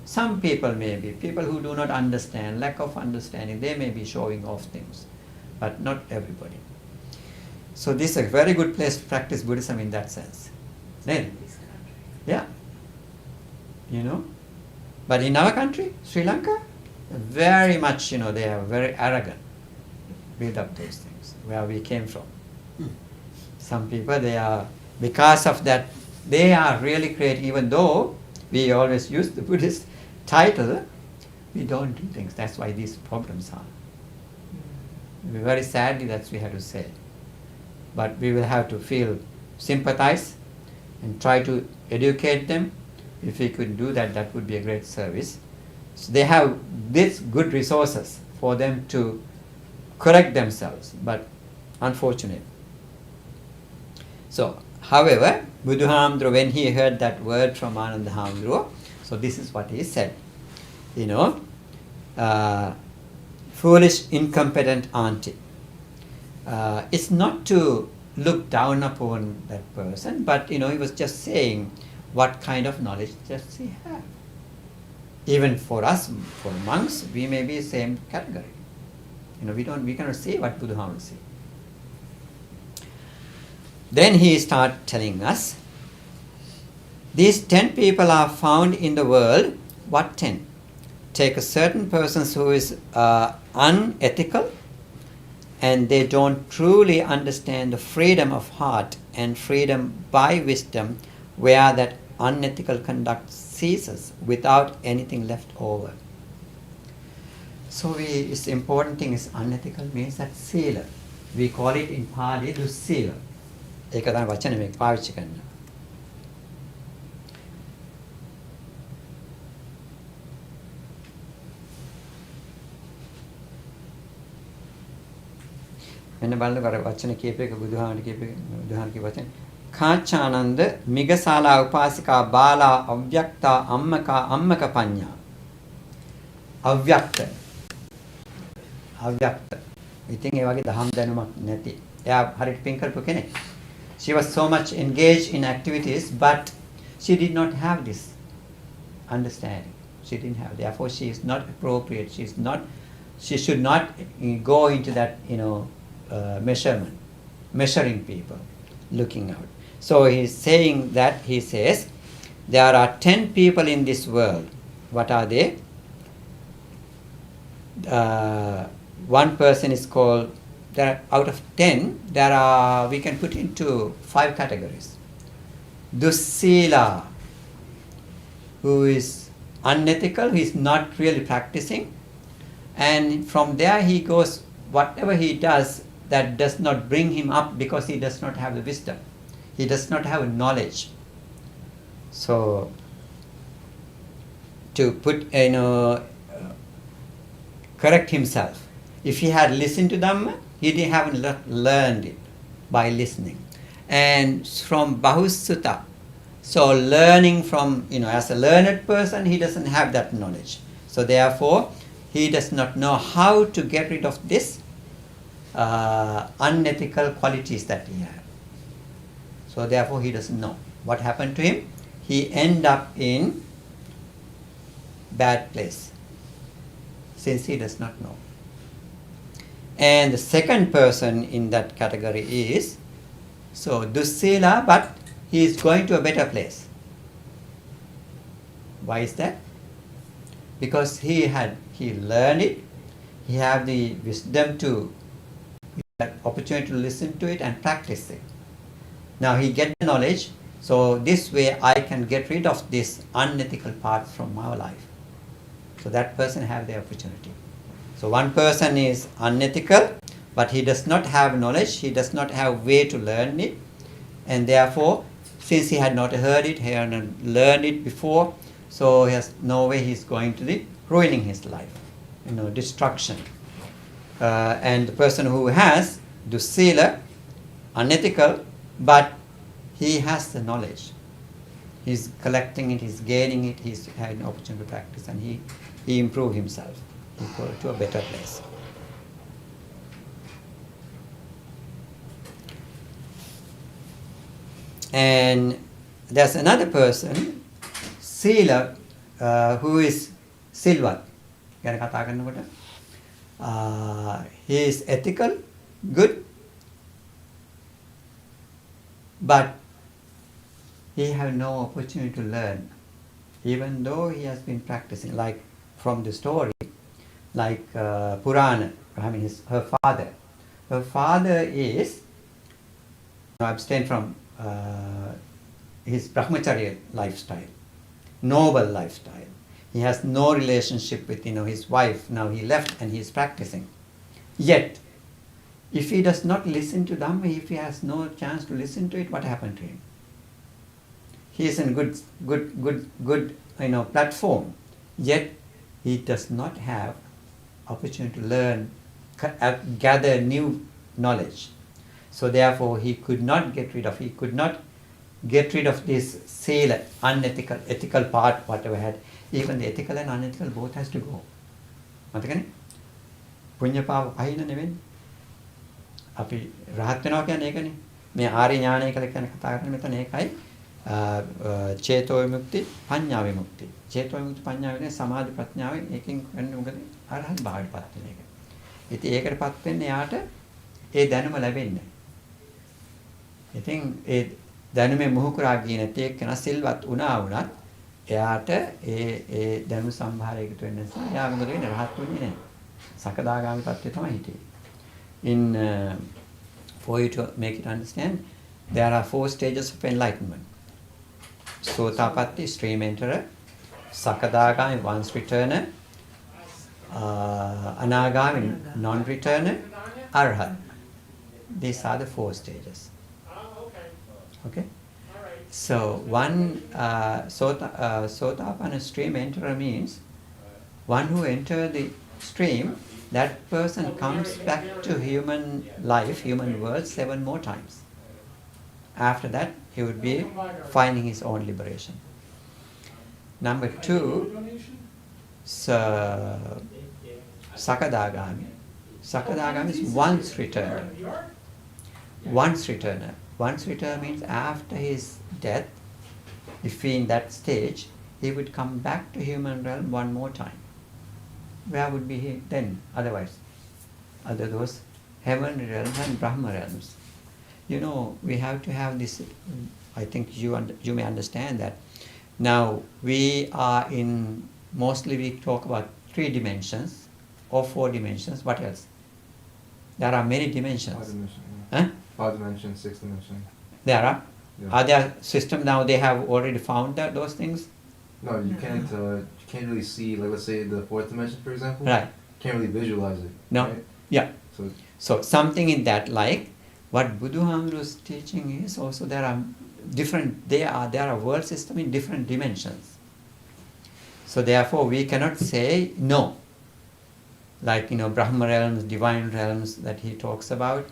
Some people may be, people who do not understand, lack of understanding, they may be showing off things, but not everybody. So this is a very good place to practice Buddhism in that sense. Then, yeah, you know. But in our country, Sri Lanka, very much, you know, they are very arrogant. Build up those things, where we came from. Some people, they are, because of that, they are really creative, even though we always use the Buddhist title, we don't do things. That's why these problems are. Very sadly, that's we have to say. But we will have to feel sympathize and try to educate them. If we could do that, that would be a great service. So they have these good resources for them to correct themselves, but unfortunate. So, however, Buddhahamdro, when he heard that word from Ananda Hamdro, so this is what he said. You know, foolish, incompetent auntie. It's not to look down upon that person, but you know, he was just saying what kind of knowledge does he have. Even for us, for monks, we may be same category. You know, we cannot see what Buddha see. Then he started telling us, these 10 people are found in the world. What 10? Take a certain person who is unethical, and they don't truly understand the freedom of heart and freedom by wisdom, where that unethical conduct ceases without anything left over. So its important thing is unethical means that sila. We call it in Pali dussila. ඒක තමයි වචනේ මේක පාවිච්චි කරනවා. මෙන්න බලන්න අර වචන කීපයක බුදුහාමර කීපයක බුදුහාමර කී වචන කාචානන්ද මිගසාලා උපාසිකා බාලා අව්‍යක්තා අම්මක පඤ්ඤා අව්‍යක්ත ඉතින් ඒ වගේ දහම් දැනුමක් නැති එයා හරියට පින් කරපු කෙනෙක්. She was so much engaged in activities, but she did not have this understanding. She didn't have. Therefore, she is not appropriate. She should not go into that, you know, measuring people, looking out. So he's saying that, he says, there are 10 people in this world. What are they? One person is called, there out of 10, there are, we can put into 5 categories. Dussila, who is unethical, who is not really practicing, and from there he goes, whatever he does, that does not bring him up because he does not have the wisdom. He does not have knowledge. So, to put, you know, correct himself. If he had listened to Dhamma, he haven't learned it by listening. And from Bahusutta, so learning from, you know, as a learned person, he doesn't have that knowledge. So therefore, he does not know how to get rid of this unethical qualities that he had. So therefore, he doesn't know. What happened to him? He end up in bad place, since he does not know. And the second person in that category is, so Dussila, but he is going to a better place. Why is that? Because he learned it, he had the wisdom to, that opportunity to listen to it and practice it. Now he get the knowledge, so this way I can get rid of this unethical part from my life. So that person have the opportunity. So one person is unethical, but he does not have knowledge, he does not have way to learn it, and therefore, since he had not heard it, he had not learned it before, so he has no way he is going to be ruining his life, you know, destruction. And the person who has dussila, unethical, but he has the knowledge. He's collecting it, he's gaining it, he's had an opportunity to practice, and he improved himself. He go to a better place. And there's another person, Sila, who is Silvat. He is ethical, good, but he have no opportunity to learn, even though he has been practicing. Like from the story, like Purana, I mean her father. Her father is abstain from his brahmacharya lifestyle, noble lifestyle. He has no relationship with his wife. Now he left and he is practicing. Yet, if he does not listen to Dhamma, if he has no chance to listen to it, what happened to him? He is in good platform. Yet he does not have opportunity to learn, gather new knowledge. So therefore, he could not get rid of this sila, unethical, ethical part, whatever had. Even the ethical and unethical both has to go. මතකනේ? පුඤ්ඤපාව පහින නෙවෙන්නේ. අපි රහත් වෙනවා කියන්නේ ඒකනේ. මේ ආර්ය ඥානය කියලා කියන කතා කරන්නේ මෙතන ඒකයි. චේතෝ විමුක්ති, පඤ්ඤා විමුක්ති. චේතෝ විමුක්ති පඤ්ඤා විමුක්ති සමාධි ප්‍රඥාවෙන් එකකින් වෙන්නේ මොකද? අරහත් භාවයටපත් වෙන එක. ඉතින් ඒකටපත් වෙන්නේ යාට ඒ දැනුම ලැබෙන්නේ. ඉතින් ඒ දැනුමේ මුහුකුරා ගියේ නැති එක්කන සිල්වත් වුණා වුණත් එයාට ඒ දැනුම සම්භාරය එකතු වෙන්න නිසා එයා මොකද වෙන්නේ? රහත් වෙන්නේ නැහැ. සකදාගාමී තත්ත්වය තමයි හිටියේ. For you to make it understand, there are 4 stages of enlightenment. Sotapatti, stream enterer; Sakadagami, once returner; Anagami, non-returner; Arhat. These are the 4 stages. Okay? So one Sotapanna stream enterer means one who enters the stream, that person comes back to human life, human world 7 more times. After that, he would be finding his own liberation. Number 2, Sakadagami. Sakadagami is once returner. Once returner. Once returner means after his death, if he in that stage, he would come back to human realm 1 more time. Where would be he then otherwise? Other those heavenly realms and Brahma realms. We have to have this, I think you may understand that. Now, we are in, mostly we talk about 3 dimensions or 4 dimensions. What else? There are many dimensions. 5 dimensions. Huh? 5 dimensions, 6 dimensions. There are? Yeah. Are there systems now they have already found those things? No, you can't really see, like let's say the 4th dimension, for example. Right. Can't really visualize it. No. Right? Yeah. So something in that, like what Buddha's teaching is also there are world system in different dimensions. So therefore we cannot say no. Like Brahma realms, divine realms that he talks about.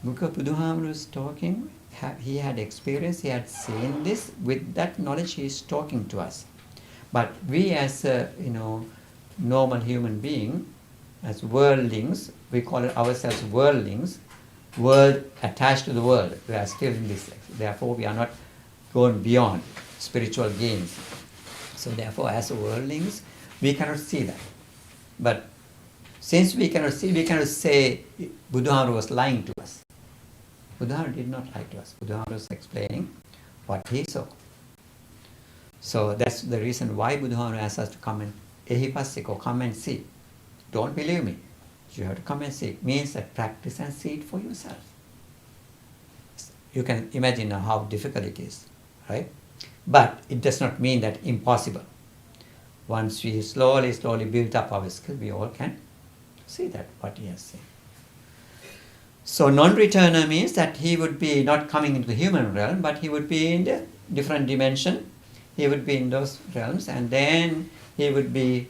Buddha is talking. He had experience. He had seen this. With that knowledge, he is talking to us. But we, as a normal human being, as worldlings, we call it ourselves worldlings. World attached to the world. We are still in this. Therefore, we are not going beyond spiritual gains. So therefore, as worldlings, we cannot see that. But since we cannot see, we cannot say Buddha was lying to us. Buddha did not lie to us. Buddha was explaining what he saw. So that's the reason why Buddha asks us to come and ehipassiko, come and see. Don't believe me. You have to come and see. It means that practice and see it for yourself. You can imagine how difficult it is, right? But it does not mean that impossible. Once we slowly build up our skill, we all can see that what he has seen. So non-returner means that he would be not coming into the human realm, but he would be in the different dimension. He would be in those realms, and then he would be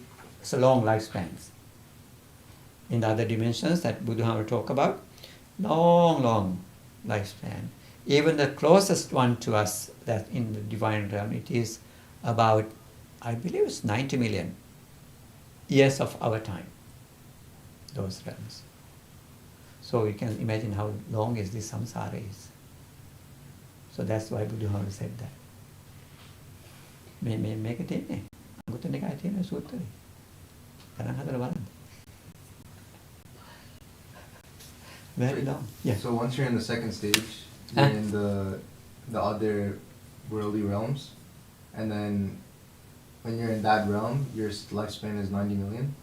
long lifespans. In the other dimensions that Buddha will talk about, long lifespan. Even the closest one to us, that in the divine realm, it is about, I believe it's 90 million years of our time, those realms. So you can imagine how long is this samsara is. So that's why Buddha said that. මේක තියෙන්නේ අඟුත්තර නිකායේ තියෙන සූත්‍රය. ගණන් හදලා බලන්න. Very long. Yeah. So once you're in the second stage, you're in the other worldly realms, and then when you're in that realm, your lifespan is 90 million.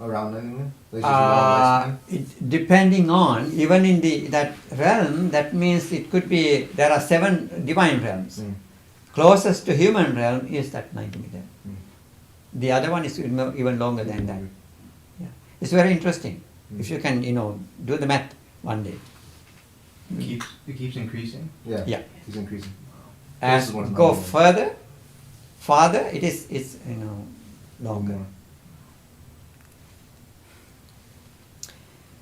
Around 90 million. That's just your lifespan. Depending on, even in that realm, that means it could be, there are 7 divine realms. Closest to human realm is that 90 million. The other one is even longer than that. Yeah. It's very interesting. If you can, do the math one day. It keeps increasing? Yeah. Yeah. It's increasing. As go farther, it's longer.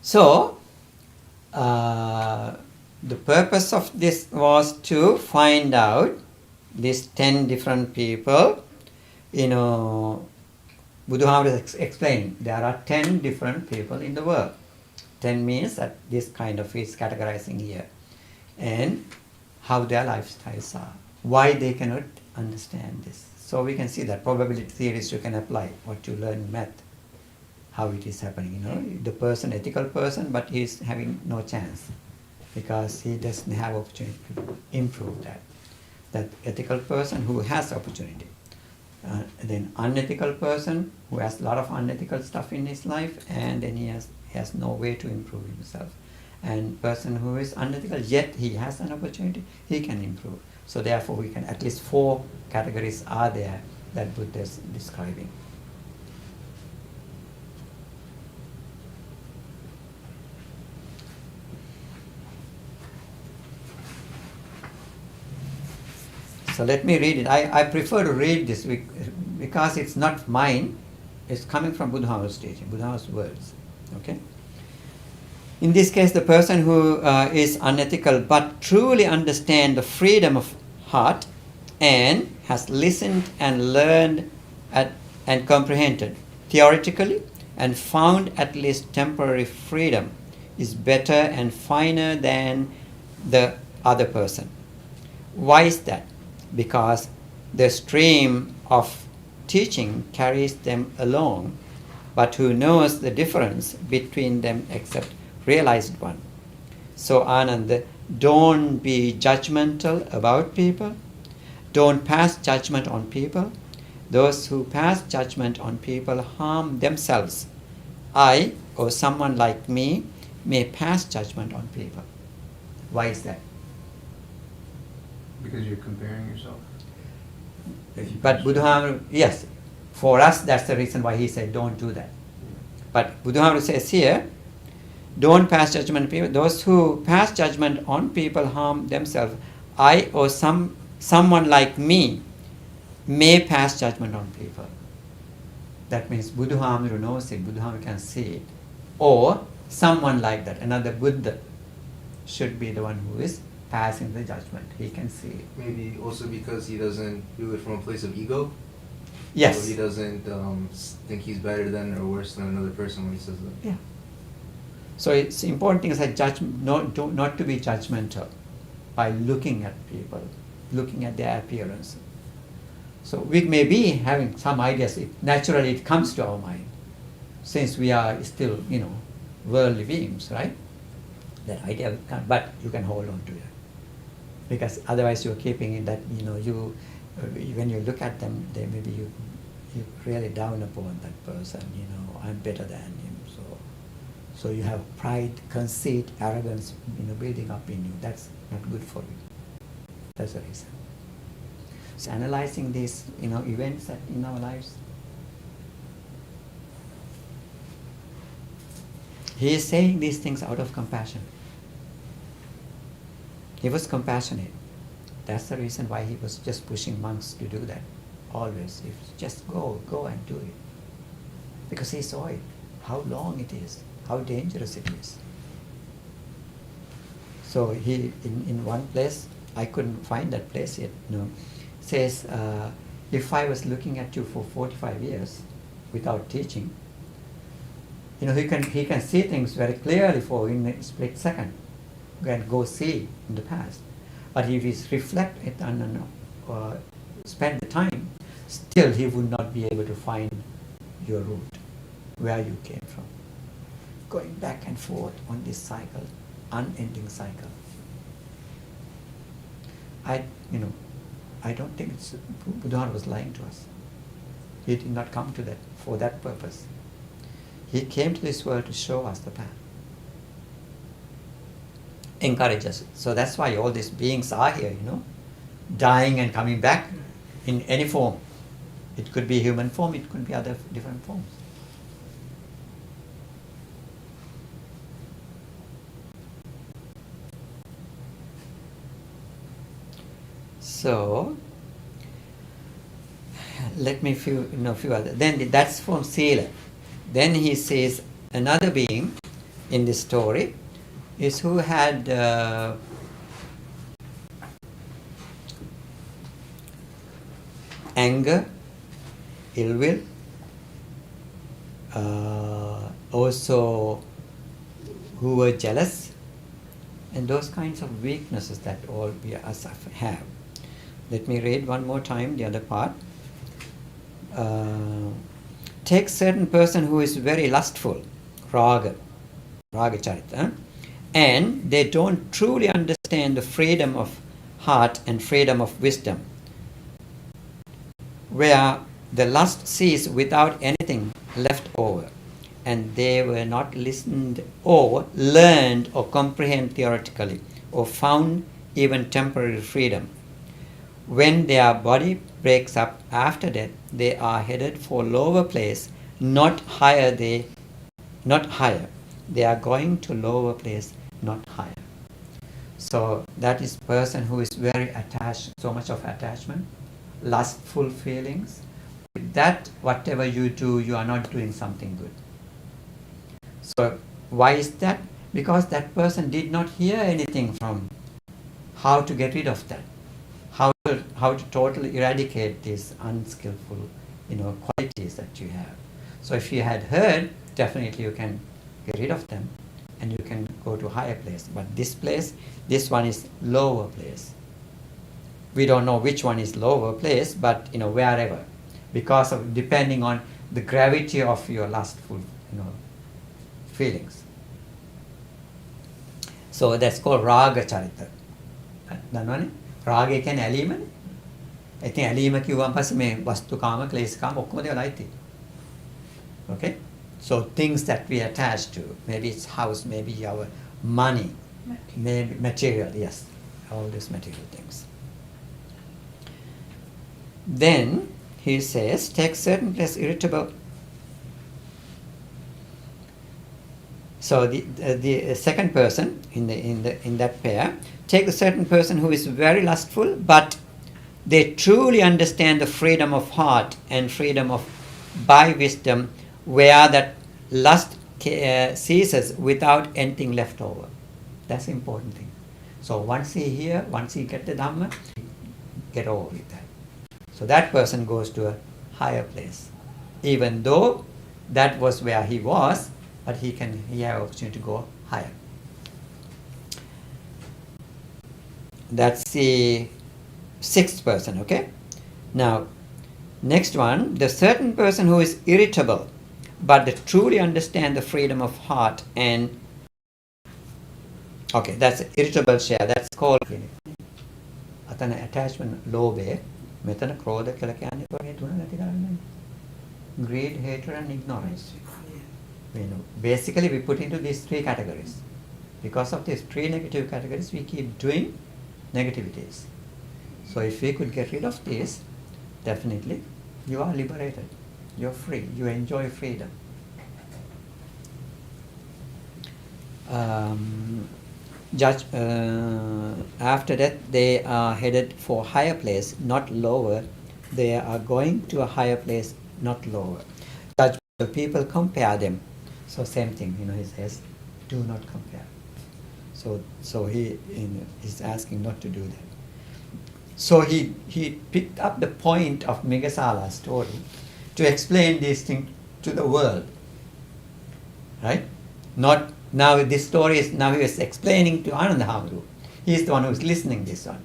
So, the purpose of this was to find out these 10 different people. Buddha explained there are 10 different people in the world. 10 means that this kind of is categorizing here. And how their lifestyles are. Why they cannot understand this. So we can see that probability theories you can apply what you learn in math. How it is happening, the person, ethical person, but he is having no chance because he doesn't have opportunity to improve that. That ethical person who has opportunity. Then unethical person who has a lot of unethical stuff in his life, and then he has no way to improve himself. And person who is unethical, yet he has an opportunity, he can improve. So therefore we can, at least 4 categories are there that Buddha is describing. So let me read it. I prefer to read this because it's not mine. It's coming from Buddha's teaching, Buddha's words. Okay. In this case, the person who is unethical but truly understands the freedom of heart and has listened and learned and comprehended theoretically and found at least temporary freedom is better and finer than the other person. Why is that? Because the stream of teaching carries them along, but who knows the difference between them except realized one. So Ananda, don't be judgmental about people. Don't pass judgment on people. Those who pass judgment on people harm themselves. I, or someone like me, may pass judgment on people. Why is that? Because you're comparing yourself. But Buddha, yes, for us that's the reason why he said don't do that. But Buddha says here, don't pass judgment on people. Those who pass judgment on people harm themselves. I or someone like me may pass judgment on people. That means Buddha knows it, Buddha can see it. Or someone like that, another Buddha should be the one who is passing the judgment. He can see it. Maybe also because he doesn't do it from a place of ego. Yes. So he doesn't think he's better than or worse than another person when he says that. Yeah. So it's important thing is that not to be judgmental by looking at people, looking at their appearance. So we may be having some ideas. Naturally, it comes to our mind, since we are still, worldly beings, right? That idea will come, but you can hold on to it, because otherwise you're keeping it that when you look at them, they maybe you really down upon that person. I'm better than him. So you have pride, conceit, arrogance, building up in you. That's not good for you. That's the reason. So analyzing these, events in our lives. He is saying these things out of compassion. He was compassionate. That's the reason why he was just pushing monks to do that. Always. Just go and do it. Because he saw it, how long it is, how dangerous it is. So he, in one place, I couldn't find that place yet, says, if I was looking at you for 45 years without teaching, he can see things very clearly in a split second. You can go see in the past. But if he reflect it and spend the time, still he would not be able to find your root, where you came from. Going back and forth on this cycle, unending cycle. I don't think Buddha was lying to us. He did not come to that for that purpose. He came to this world to show us the path. Encourage us. So that's why all these beings are here, dying and coming back in any form. It could be human form, it could be other different forms. So, let me few other. Then that's from Sila. Then he says another being in this story is who had anger, ill will, also who were jealous, and those kinds of weaknesses that all we us have. Let me read one more time the other part. Take certain person who is very lustful, raga charita, and they don't truly understand the freedom of heart and freedom of wisdom, where the lust ceased without anything left over, and they were not listened or learned or comprehend theoretically or found even temporary freedom. When their body breaks up after death, they are headed for lower place, not higher. They are going to lower place, not higher. So that is person who is very attached, so much of attachment, lustful feelings. With that, whatever you do, you are not doing something good. So why is that? Because that person did not hear anything from how to get rid of that. How to totally eradicate these unskillful, qualities that you have. So if you had heard, definitely you can get rid of them, and you can go to higher place. But this one is lower place. We don't know which one is lower place, but wherever, because of depending on the gravity of your lustful, feelings. So that's called raga charita. දන්නවනේ? රාගය කියන්නේ ඇලීමනේ. ඉතින් ඇලීම කිව්වන් පස්සේ මේ වස්තුකාම, ක්ලේශකාම ඔක්කොම දේවල් අයිති. Okay? So things that we attach to, maybe it's house, maybe our money, maybe material, yes, all these material things. Then he says, take certain place irritable. So the second person in that pair, take a certain person who is very lustful, but they truly understand the freedom of heart and freedom of by wisdom, where that lust ceases without anything left over. That's the important thing. So once he get the Dhamma, get over with that. So that person goes to a higher place, even though that was where he was, but he have opportunity to go higher. That's the sixth person, okay? Now, next one, the certain person who is irritable, but they truly understand the freedom of heart and... Okay, that's irritable share, that's called... Atana attachment, lobe, metana krodha kala kyanne kohe tuna nati karanne. Greed, hatred and ignorance. Basically we put into these three categories. Because of these three negative categories, we keep doing negativities. So if we could get rid of this, definitely you are liberated. You're free. You enjoy freedom. After that, they are headed for higher place, not lower. They are going to a higher place, not lower. Judgmental people compare them. So same thing, he says, do not compare. So he is asking not to do that. So he picked up the point of Megasala's story to explain these things to the world. Right? Not now this story is now he is explaining to Ananda Hamru. He is the one who is listening this one.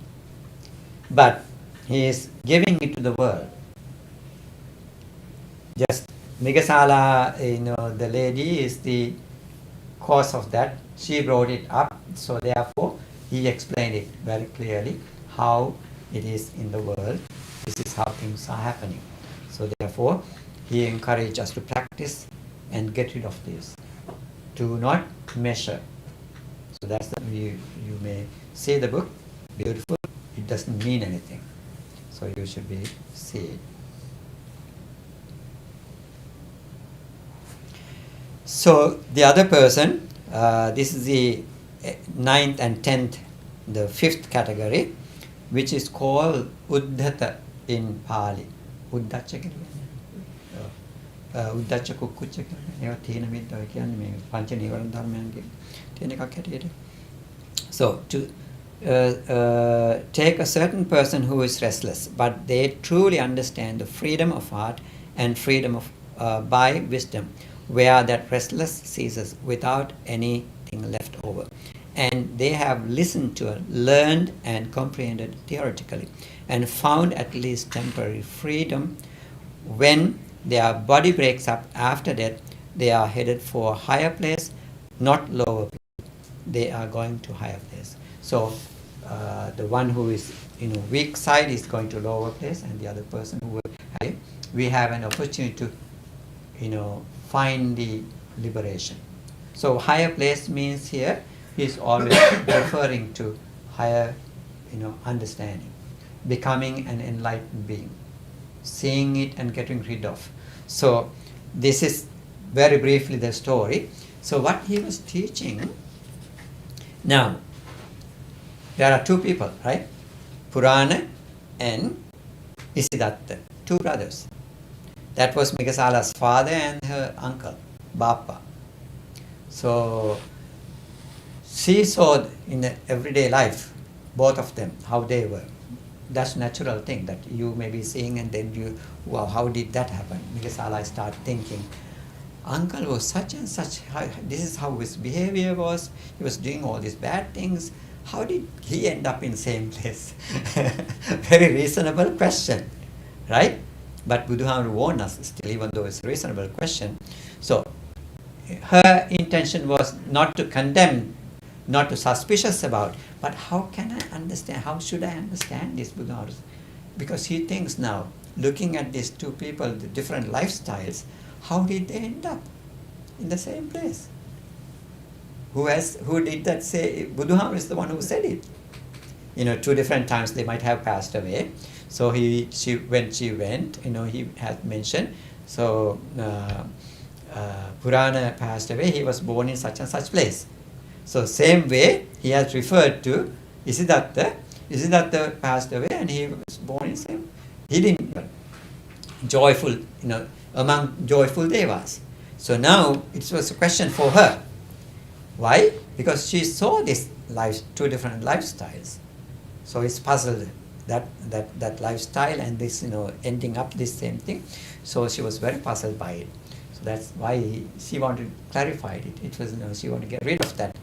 But he is giving it to the world. Just Migasala, the lady is the cause of that. She brought it up, so therefore he explained it very clearly how it is in the world. This is how things are happening. So therefore he encouraged us to practice and get rid of this. Do not measure. So that's you may see the book, beautiful, it doesn't mean anything. So you should see it. So the other person, this is the 9th and 10th, the 5th category, which is called Uddhata in Pali. Uddhacha Uddhacha Kukkucha ඒවා තීන මිද්ද ඔය කියන්නේ මේ පංච නීවරණ ධර්මයන්ගේ තියෙන එකක් හැටියට. So to take a certain person who is restless, but they truly understand the freedom of heart and freedom of by wisdom, where that restless ceases without anything left over. And they have listened to, learned and comprehended theoretically, and found at least temporary freedom. When their body breaks up after death, they are headed for a higher place, not lower place. They are going to higher place. So the one who is weak side is going to lower place, and the other person who will high. We have an opportunity to find the liberation. So higher place means here he is always referring to higher understanding, becoming an enlightened being, seeing it and getting rid of. So this is very briefly the story. So what he was teaching, now there are two people, right? Purana and Isidatta, two brothers. That was Migasala's father and her uncle, Bappa. So she saw in the everyday life, both of them, how they were. That's natural thing that you may be seeing, and then you, wow, how did that happen? Migasala start thinking, uncle was such and such, this is how his behavior was, he was doing all these bad things. How did he end up in the same place? Very reasonable question, right? But Buddha warned us still, even though it's a reasonable question. So her intention was not to condemn, not to suspicious about, but how can I understand, how should I understand this Buddha? Because he thinks now, looking at these two people, the different lifestyles, how did they end up in the same place? Who did that say? Buddha is the one who said it. Two different times they might have passed away. So when she went, he had mentioned, so Purana passed away, he was born in such and such place. So same way, he has referred to Isidatta. Isidatta passed away and he was born in same. He didn't, joyful, among joyful devas. So now it was a question for her. Why? Because she saw this two different lifestyles. So it's puzzled that lifestyle and this, ending up this same thing. So she was very puzzled by it. So that's why she wanted to clarify it. It was, she wanted to get rid of that,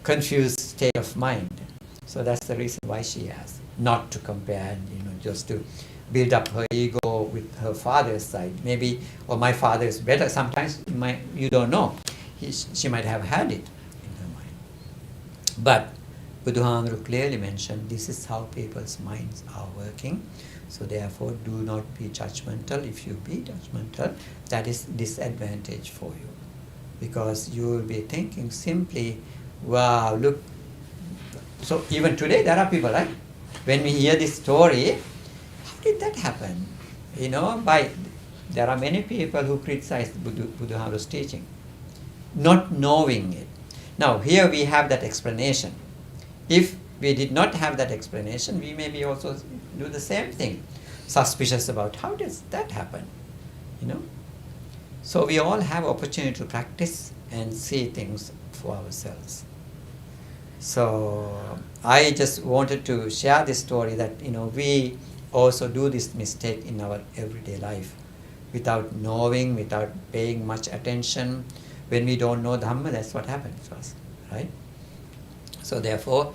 confused state of mind. So that's the reason why she asked, not to compare, just to build up her ego with her father's side. Maybe, or my father is better. Sometimes you don't know. She might have had it in her mind. But Buddha clearly mentioned this is how people's minds are working. So therefore, do not be judgmental. If you be judgmental, that is disadvantage for you. Because you will be thinking simply, wow, look. So even today there are people, right? When we hear this story, how did that happen? There are many people who criticize Buddha's teaching, not knowing it. Now here we have that explanation. If we did not have that explanation, we may be also do the same thing, suspicious about how does that happen, So we all have opportunity to practice and see things for ourselves. So I just wanted to share this story that we also do this mistake in our everyday life without knowing, without paying much attention. When we don't know Dhamma, that's what happens to us, right? So therefore,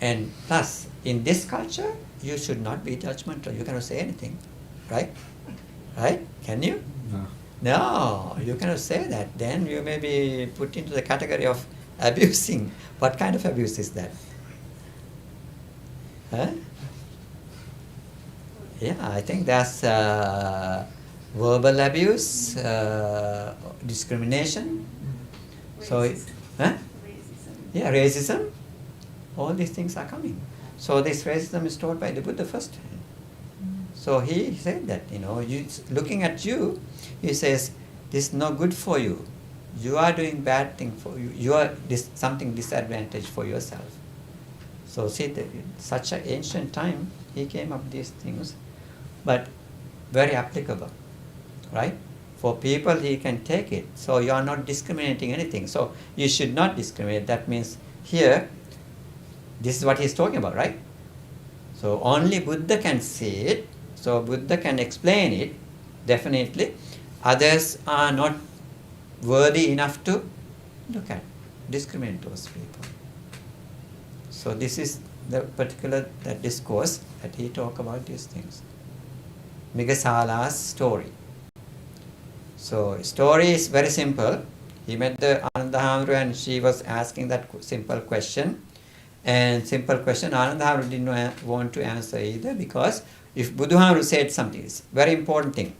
and plus, in this culture, you should not be judgmental. You cannot say anything, right? Right? Can you? No. No, you cannot say that. Then you may be put into the category of abusing. What kind of abuse is that? Huh? Yeah, I think that's verbal abuse, discrimination. So, huh? Yeah, racism. All these things are coming. So this racism is taught by the Buddha first. So he said that, looking at you, he says, this is not good for you. You are doing bad thing for you. You are something disadvantage for yourself. So see, such an ancient time, he came up with these things, but very applicable, right? For people, he can take it. So you are not discriminating anything. So you should not discriminate. That means here, this is what he's talking about, right? So only Buddha can see it. So Buddha can explain it, definitely. Others are not worthy enough to look at, discriminate those people. So this is the particular discourse that he talk about these things. Migasala's story. So story is very simple. He met the Anandahamru and she was asking that simple question. And simple question, Anandahamru didn't want to answer either, because if Buddhahamru said something, it's very important thing.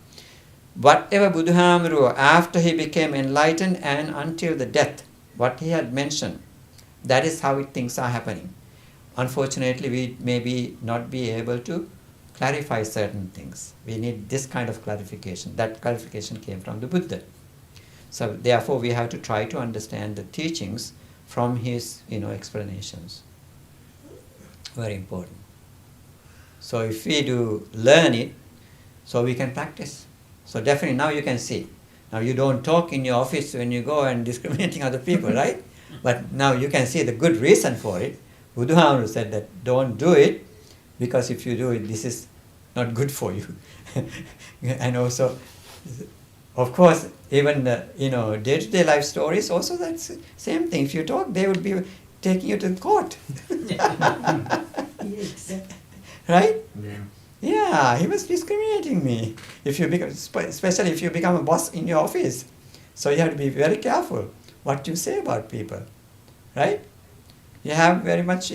Whatever Buddhahamru, after he became enlightened and until the death, what he had mentioned, that is how things are happening. Unfortunately, we may not be able to clarify certain things. We need this kind of clarification. That clarification came from the Buddha. So therefore, we have to try to understand the teachings from his, explanations. Very important. So if we do learn it, so we can practice. So definitely now you can see. Now you don't talk in your office when you go and discriminating other people, right? But now you can see the good reason for it. Buddhahamru said that don't do it, because if you do it, this is not good for you. And also, of course, even day-to-day life stories, also that's the same thing. If you talk, they would be taking you to court. Right? Yeah. Yeah, he was discriminating me. If you become, especially if you become a boss in your office, so you have to be very careful what you say about people, right? You have very much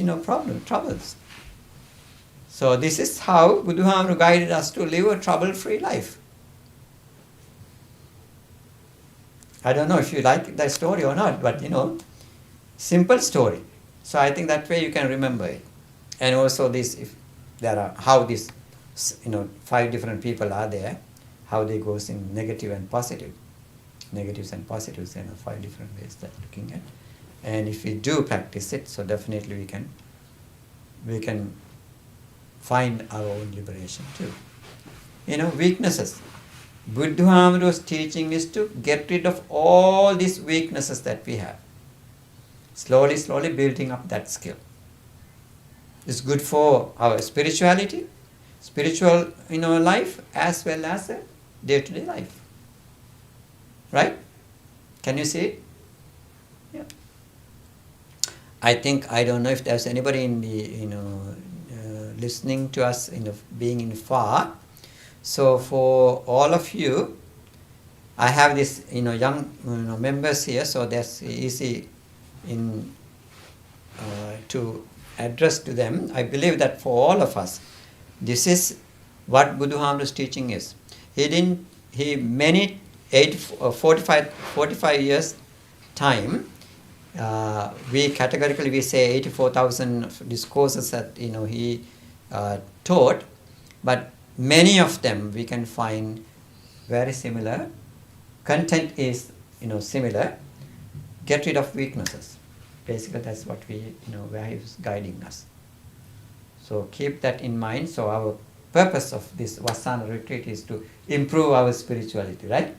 troubles. So this is how Buddhahamru guided us to live a trouble-free life. I don't know if you like that story or not, but simple story. So I think that way you can remember it. And also this, if there are, how this, 5 different people are there, how they goes in negative and positive. Negatives and positives, 5 different ways that looking at. And if we do practice it, so definitely we can find our own liberation too. Weaknesses. Buddhahamru's teaching is to get rid of all these weaknesses that we have. Slowly building up that skill. It's good for our spirituality, spiritual life, as well as day-to-day life. Right? Can you see it? Yeah. I don't know if there's anybody in the listening to us being in far. So for all of you, I have this young members here, so that's easy to address to them. I believe that for all of us, this is what Buddhahamru's teaching is. He many 45 years time, we categorically say 84,000 discourses that he taught, but many of them we can find very similar. Content is similar. Get rid of weaknesses. Basically, that's what where he was guiding us. So keep that in mind. So our purpose of this Vassana retreat is to improve our spirituality, right?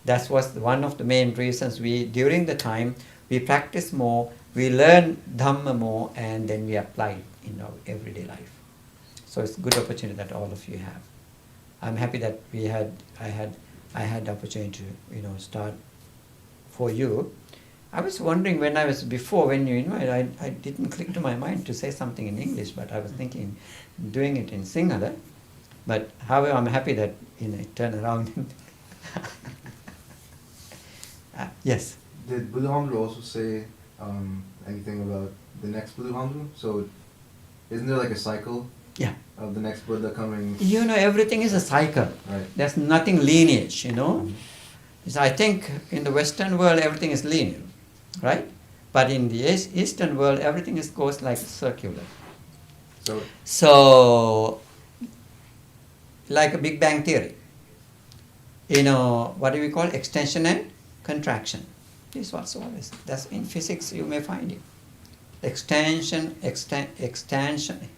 That was one of the main reasons during the time, we practice more, we learn Dhamma more, and then we apply it in our everyday life. So it's a good opportunity that all of you have. I'm happy that I had the opportunity to start for you. I was wondering when you invited, I didn't click to my mind to say something in English, but I was thinking doing it in Sinhala. But however, I'm happy that it turned around. Yes. Did Buddha also say anything about the next Buddha? So, isn't there like a cycle? Yeah. Of the next Buddha coming? Everything is a cycle. Right. There's nothing lineage, So I think in the Western world everything is linear, right? But in the Eastern world everything goes like circular. So like a Big Bang theory. What do we call extension and contraction? This is what's always. That's in physics you may find it. Extension, expansion,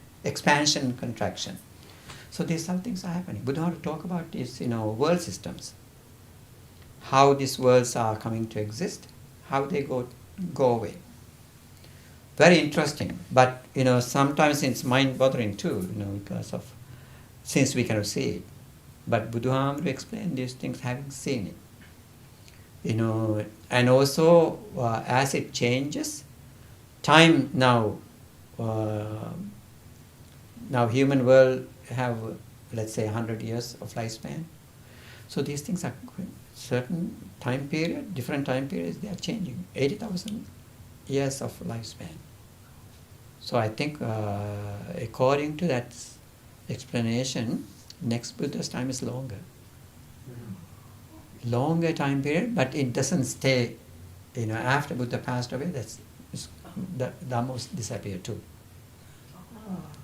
contraction. So these some things are happening. Buddha talk about these, world systems. How these worlds are coming to exist, how they go away. Very interesting, but sometimes it's mind-bothering too, because of since we cannot see it. But Buddha explained these things having seen it. And also as it changes, time now human world have let's say 100 years of lifespan. So these things are certain time period, different time periods, they are changing. 80,000 years of lifespan. So I think according to that explanation, next Buddha's time is longer. Longer time period, but it doesn't stay, after Buddha passed away, the Dhammos disappear too.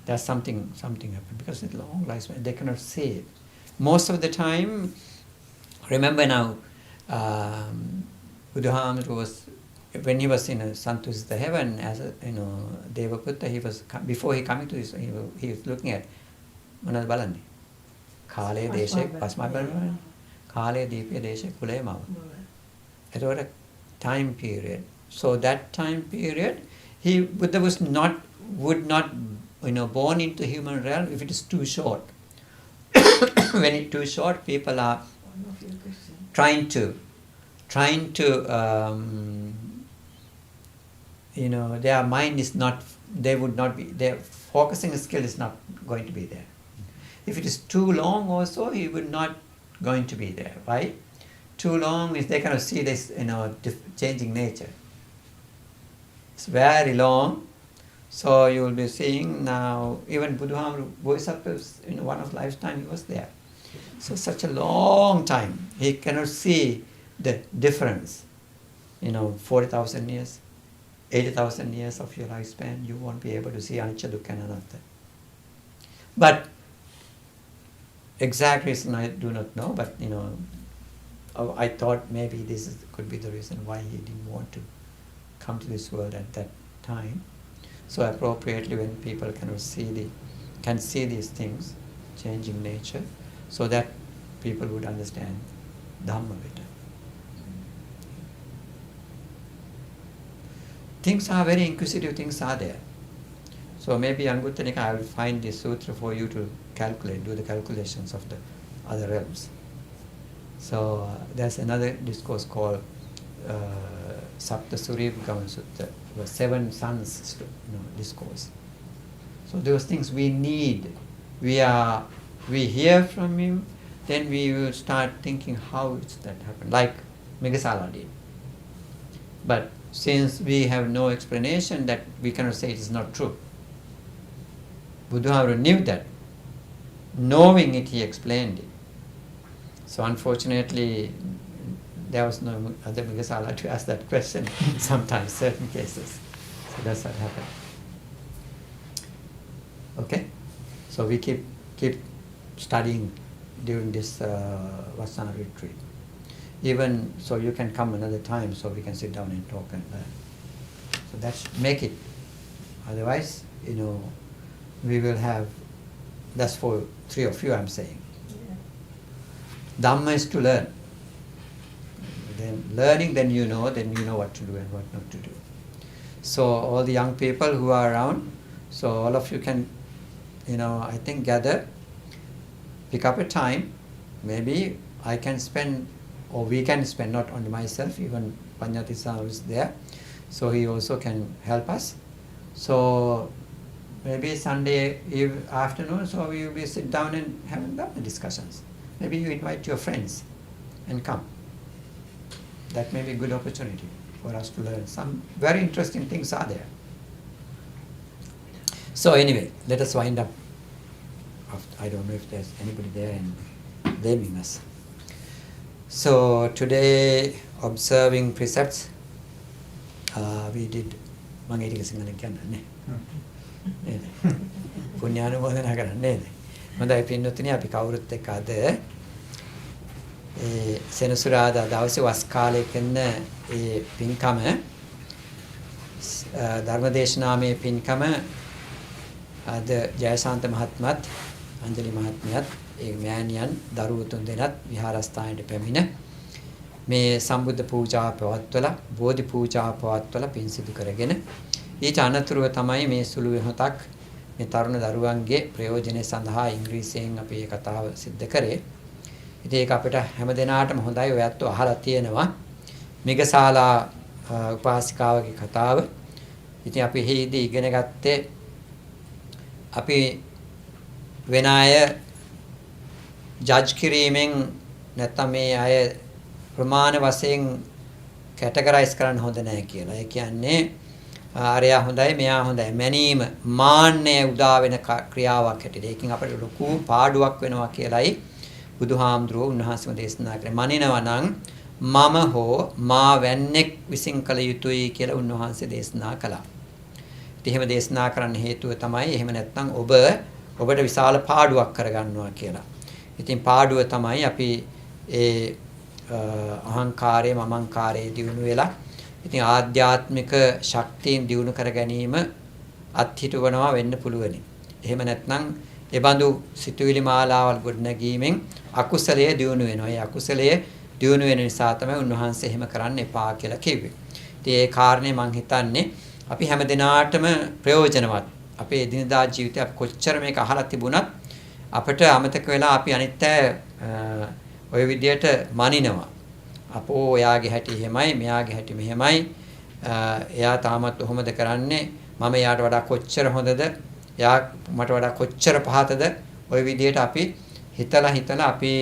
That's something happened because it's long lifespan. They cannot see it. Most of the time, remember now, Buddha was when he was in Santusita heaven as Devaputta. He was before he coming to this. He was looking at Manad Balani, Kale Deshe Pasma Balani, Kale Deepe Deshe Kule Mawa. It was a time period. So that time period, Buddha would not born into human realm if it is too short. When it's too short, people are trying to their mind is not, they would not be, their focusing skill is not going to be there. If it is too long also, he would not going to be there, right? Too long means they cannot see this, changing nature. It's very long. So you will be seeing now, even Buddha Bodhisattva's, one of lifetime he was there. So such a long time, he cannot see the difference. 40,000 years, 80,000 years of your lifespan, you won't be able to see anicca, dukkha and anatta. But exact reason I do not know, but I thought maybe this could be the reason why he didn't want to come to this world at that time. So appropriately, when people can see these things, changing nature, so that people would understand Dhamma better. Things are very inquisitive, things are there. So maybe Anguttara Nikaya, I will find this sutra for you to do the calculations of the other realms. So there's another discourse called Sapta Surya Sutta, the 7 sons discourse. So those things we need. We hear from him, then we will start thinking how it's that happened, like Megasala did. But since we have no explanation, that we cannot say it is not true. Buddha knew that. Knowing it, he explained it. So unfortunately, there was no other Megasala to ask that question sometimes, certain cases. So that's what happened. Okay? So we keep studying during this Vassana retreat. Even so, you can come another time so we can sit down and talk and learn. So that's make it. Otherwise, we will have, that's for 3 of you I'm saying. Dhamma is to learn. Then learning, then you know what to do and what not to do. So all the young people who are around, so all of you can, I think gather, pick up a time, maybe I can spend, or we can spend, not only myself, even Panyatissa is there, so he also can help us. So maybe Sunday afternoon, so we will sit down and have the discussions. Maybe you invite your friends and come. That may be a good opportunity for us to learn. Some very interesting things are there. So anyway, let us wind up. I don't know if there's anybody there and blaming us. So today, observing precepts, we did Mangetika Singana Kyanane. Punyanumodana කරන්නේ. හොඳයි පින්නතුනි අපි කවුරුත් එක්ක අද සෙනසුරාදා දවසේ වස් කාලේ කරන ඒ පින්කම ධර්මදේශනාමේ පින්කම අද ජයශාන්ත මහත්මයාත් අංජලි මහත්මියත් ඒ මෑණියන් දරුවෝ තුන් දෙනාත් විහාරස්ථානයට පැමිණ මේ සම්බුද්ධ පූජා පවත්වලා බෝධි පූජා පවත්වලා පින් සිදු කරගෙන ඊට අනතුරුව තමයි මේ සුළු වෙනතක් මේ තරුණ දරුවන්ගේ ප්‍රයෝජනය සඳහා ඉංග්‍රීසියෙන් අපි මේ කතාව සිද්ධ කරේ. ඉතින් ඒක අපිට හැමදෙනාටම හොඳයි ඔයත් අහලා තියෙනවා. මිගසාලා උපාසිකාවගේ කතාව. ඉතින් අපි හිදී ඉගෙන ගත්තේ අපි වෙන අය ජජ් කිරීමෙන් නැත්නම් මේ අය ප්‍රමාණ වශයෙන් කැටගරයිස් කරන්න හොඳ නැහැ කියලා. ඒ කියන්නේ ආර්යා හොඳයි මෙයා හොඳයි මැනීම මාන්නය උදා වෙන ක්‍රියාවක් හැටියට. ඒකෙන් අපිට ලොකු පාඩුවක් වෙනවා කියලායි බුදුහාමුදුරුවෝ උන්වහන්සේම දේශනා කරේ. මනිනවා නම් මම හෝ මා වැන්නෙක් විසින් කළ යුතුයි කියලා උන්වහන්සේ දේශනා කළා. ඉතින් එහෙම දේශනා කරන්න හේතුව තමයි එහෙම නැත්නම් ඔබට විශාල පාඩුවක් කරගන්නවා කියලා. ඉතින් පාඩුව තමයි අපි ඒ අහංකාරයේ මමංකාරයේ දිනු වෙලා ඉතින් ආධ්‍යාත්මික ශක්තියින් දිනු කර ගැනීම අත්හිටවනවා වෙන්න පුළුවනි. එහෙම නැත්නම් ඒ බඳු සිතුවිලි මාලාවල් ගොඩනැගීමෙන් අකුසලයේ දිනු වෙනවා. ඒ අකුසලයේ දිනු වෙන නිසා තමයි උන්වහන්සේ එහෙම කරන්න එපා කියලා කිව්වේ. ඉතින් ඒ කාරණේ මම හිතන්නේ අපි හැම දිනාටම ප්‍රයෝජනවත්. අපේ එදිනදා ජීවිතේ අපි කොච්චර මේක අහලා තිබුණත් අපිට අමතක වෙලා අපි අනිත් ඔය විදියට මනිනවා. අපෝ එයාගේ හැටි එහෙමයි මෙයාගේ හැටි මෙහෙමයි. එයා තාමත් ඔහොමද කරන්නේ. මම එයාට වඩා කොච්චර හොඳද? එයා මට වඩා කොච්චර පහතද? ඔය විදියට අපි හිතලා අපි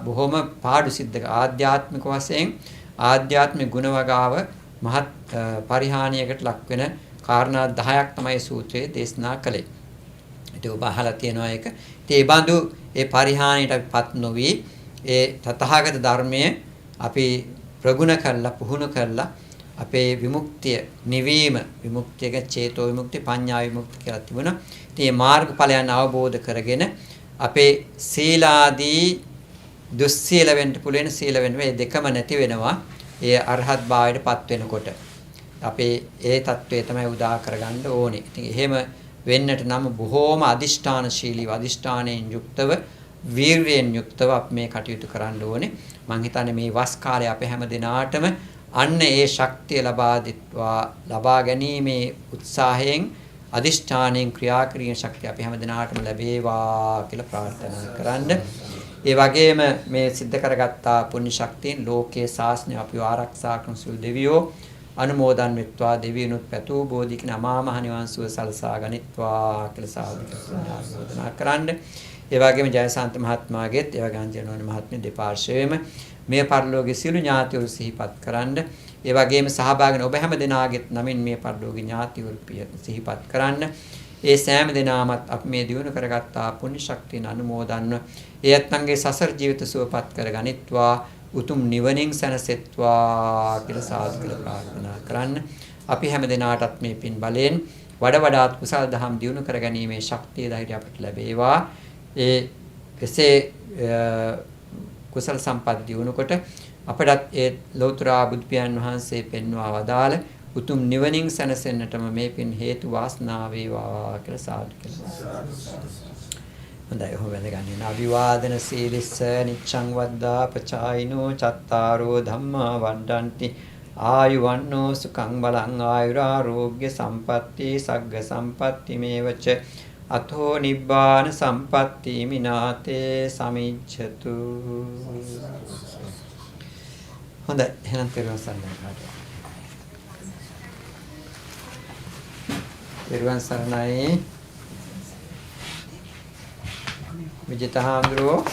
බොහොම පාඩු සිද්ධ ආධ්‍යාත්මික වශයෙන් ආධ්‍යාත්මික ගුණ වගාව මහත් පරිහානියකට ලක් වෙන කාරණා 10ක් තමයි සූත්‍රයේ දේශනා කළේ. ඒක ඔබ අහලා තියෙනවා ඒක. ඉතින් ඒ බඳු ඒ පරිහානියට අපිපත් නොවි ඒ තථාගත ධර්මයේ අපි ප්‍රගුණ කරලා පුහුණු කරලා අපේ විමුක්තිය නිවීම විමුක්තියක චේතෝ විමුක්ති පඤ්ඤා විමුක්ති කියලා තිබුණා. ඉතින් මේ මාර්ගඵලයන් අවබෝධ කරගෙන අපේ සීලාදී දුස්සීල වෙන්න පුළුවන් සීල වෙන්න මේ දෙකම නැති වෙනවා. ඒ අරහත් භාවයටපත් වෙනකොට අපේ ඒ தત્ත්වය තමයි උදා කරගන්න ඕනේ. ඉතින් එහෙම වෙන්නට නම් බොහෝම අදිෂ්ඨානශීලීව අදිෂ්ඨානයෙන් යුක්තව වීර්යයෙන් යුක්තව අපි මේ කටයුතු කරන්න ඕනේ. මම හිතන්නේ මේ වස් කාලේ අපේ හැම දිනාටම අන්න ඒ ශක්තිය ලබා ගැනීමේ උත්සාහයෙන් අදිෂ්ඨානයෙන් ක්‍රියා කිරීමේ ශක්තිය අපි හැම දිනාටම ලැබේවා කියලා ප්‍රාර්ථනා කරන්න. ඒ වගේම මේ සිද්ධ කරගත්තා පුණ්‍ය ශක්තියෙන් ලෝකයේ ශාසනය අපිව ආරක්ෂා කරන සුළු දෙවියෝ අනුමෝදන් වෙත්වා දෙවියනුත් පැතූ බෝධිකින අමා මහ නිවන් සුව සලසා ගනිත්වා කියලා සාදුනා කරන්න. ඒ වගේම ජයසාන්ත මහත්මයාගේත් ඒ වගේම අංජනෝන මහත්මිය දෙපාර්ශ්වයේම මේ පරිලෝකයේ සියලු ඥාතිවරු සිහිපත් කරන්න. ඒ වගේම සහභාගී වෙන ඔබ හැම දෙනාගේත් නමින් මේ පරිලෝකීය ඥාතිවරු සිහිපත් කරන්න. ඒ සෑම දිනාමත් අපි මේ දිනු කරගත්තා පුණ්‍ය ශක්තියන අනුමෝදන්ව ඒ අත්ංගේ සසර ජීවිත සුවපත් කරගනිත්වා උතුම් නිවනින් සැනසෙත්වා කියලා සාදු කියලා ප්‍රාර්ථනා කරන්න. අපි හැම දිනාටත් මේ පින් බලයෙන් වඩාත් කුසල දහම් දිනු කරගැනීමේ ශක්තිය ධෛර්යය අපට ලැබේවා. එසේ කුසල සම්පත් දිනුකොට අපටත් ඒ ලෞතර බුදු පියාණන් වහන්සේ පෙන්වා වදාළ උතුම් නිවනින් සැනසෙන්නටම මේ පින් හේතු වාසනාව වේවා කියලා සාදු කියලා. හොඳයි ඔහොම වැදගන්නේ. අභිවාදන සීලිස්ස නිච්ඡං වද්දා පචායිනෝ චත්තාරෝ ධම්මා වණ්ඩಂತಿ ආයුවන්නෝ සුඛං බලං ආයුරාෝග්‍ය සම්පatti සග්ග සම්පatti මේවච අතෝ නිබ්බාන සම්පatti මිනාතේ සමිච්ඡතු. හොඳයි. එහෙනම් තෙරුවන් සරණයි කාටද? තෙරුවන් සරණයි. විජිත හාමුදුරුවෝ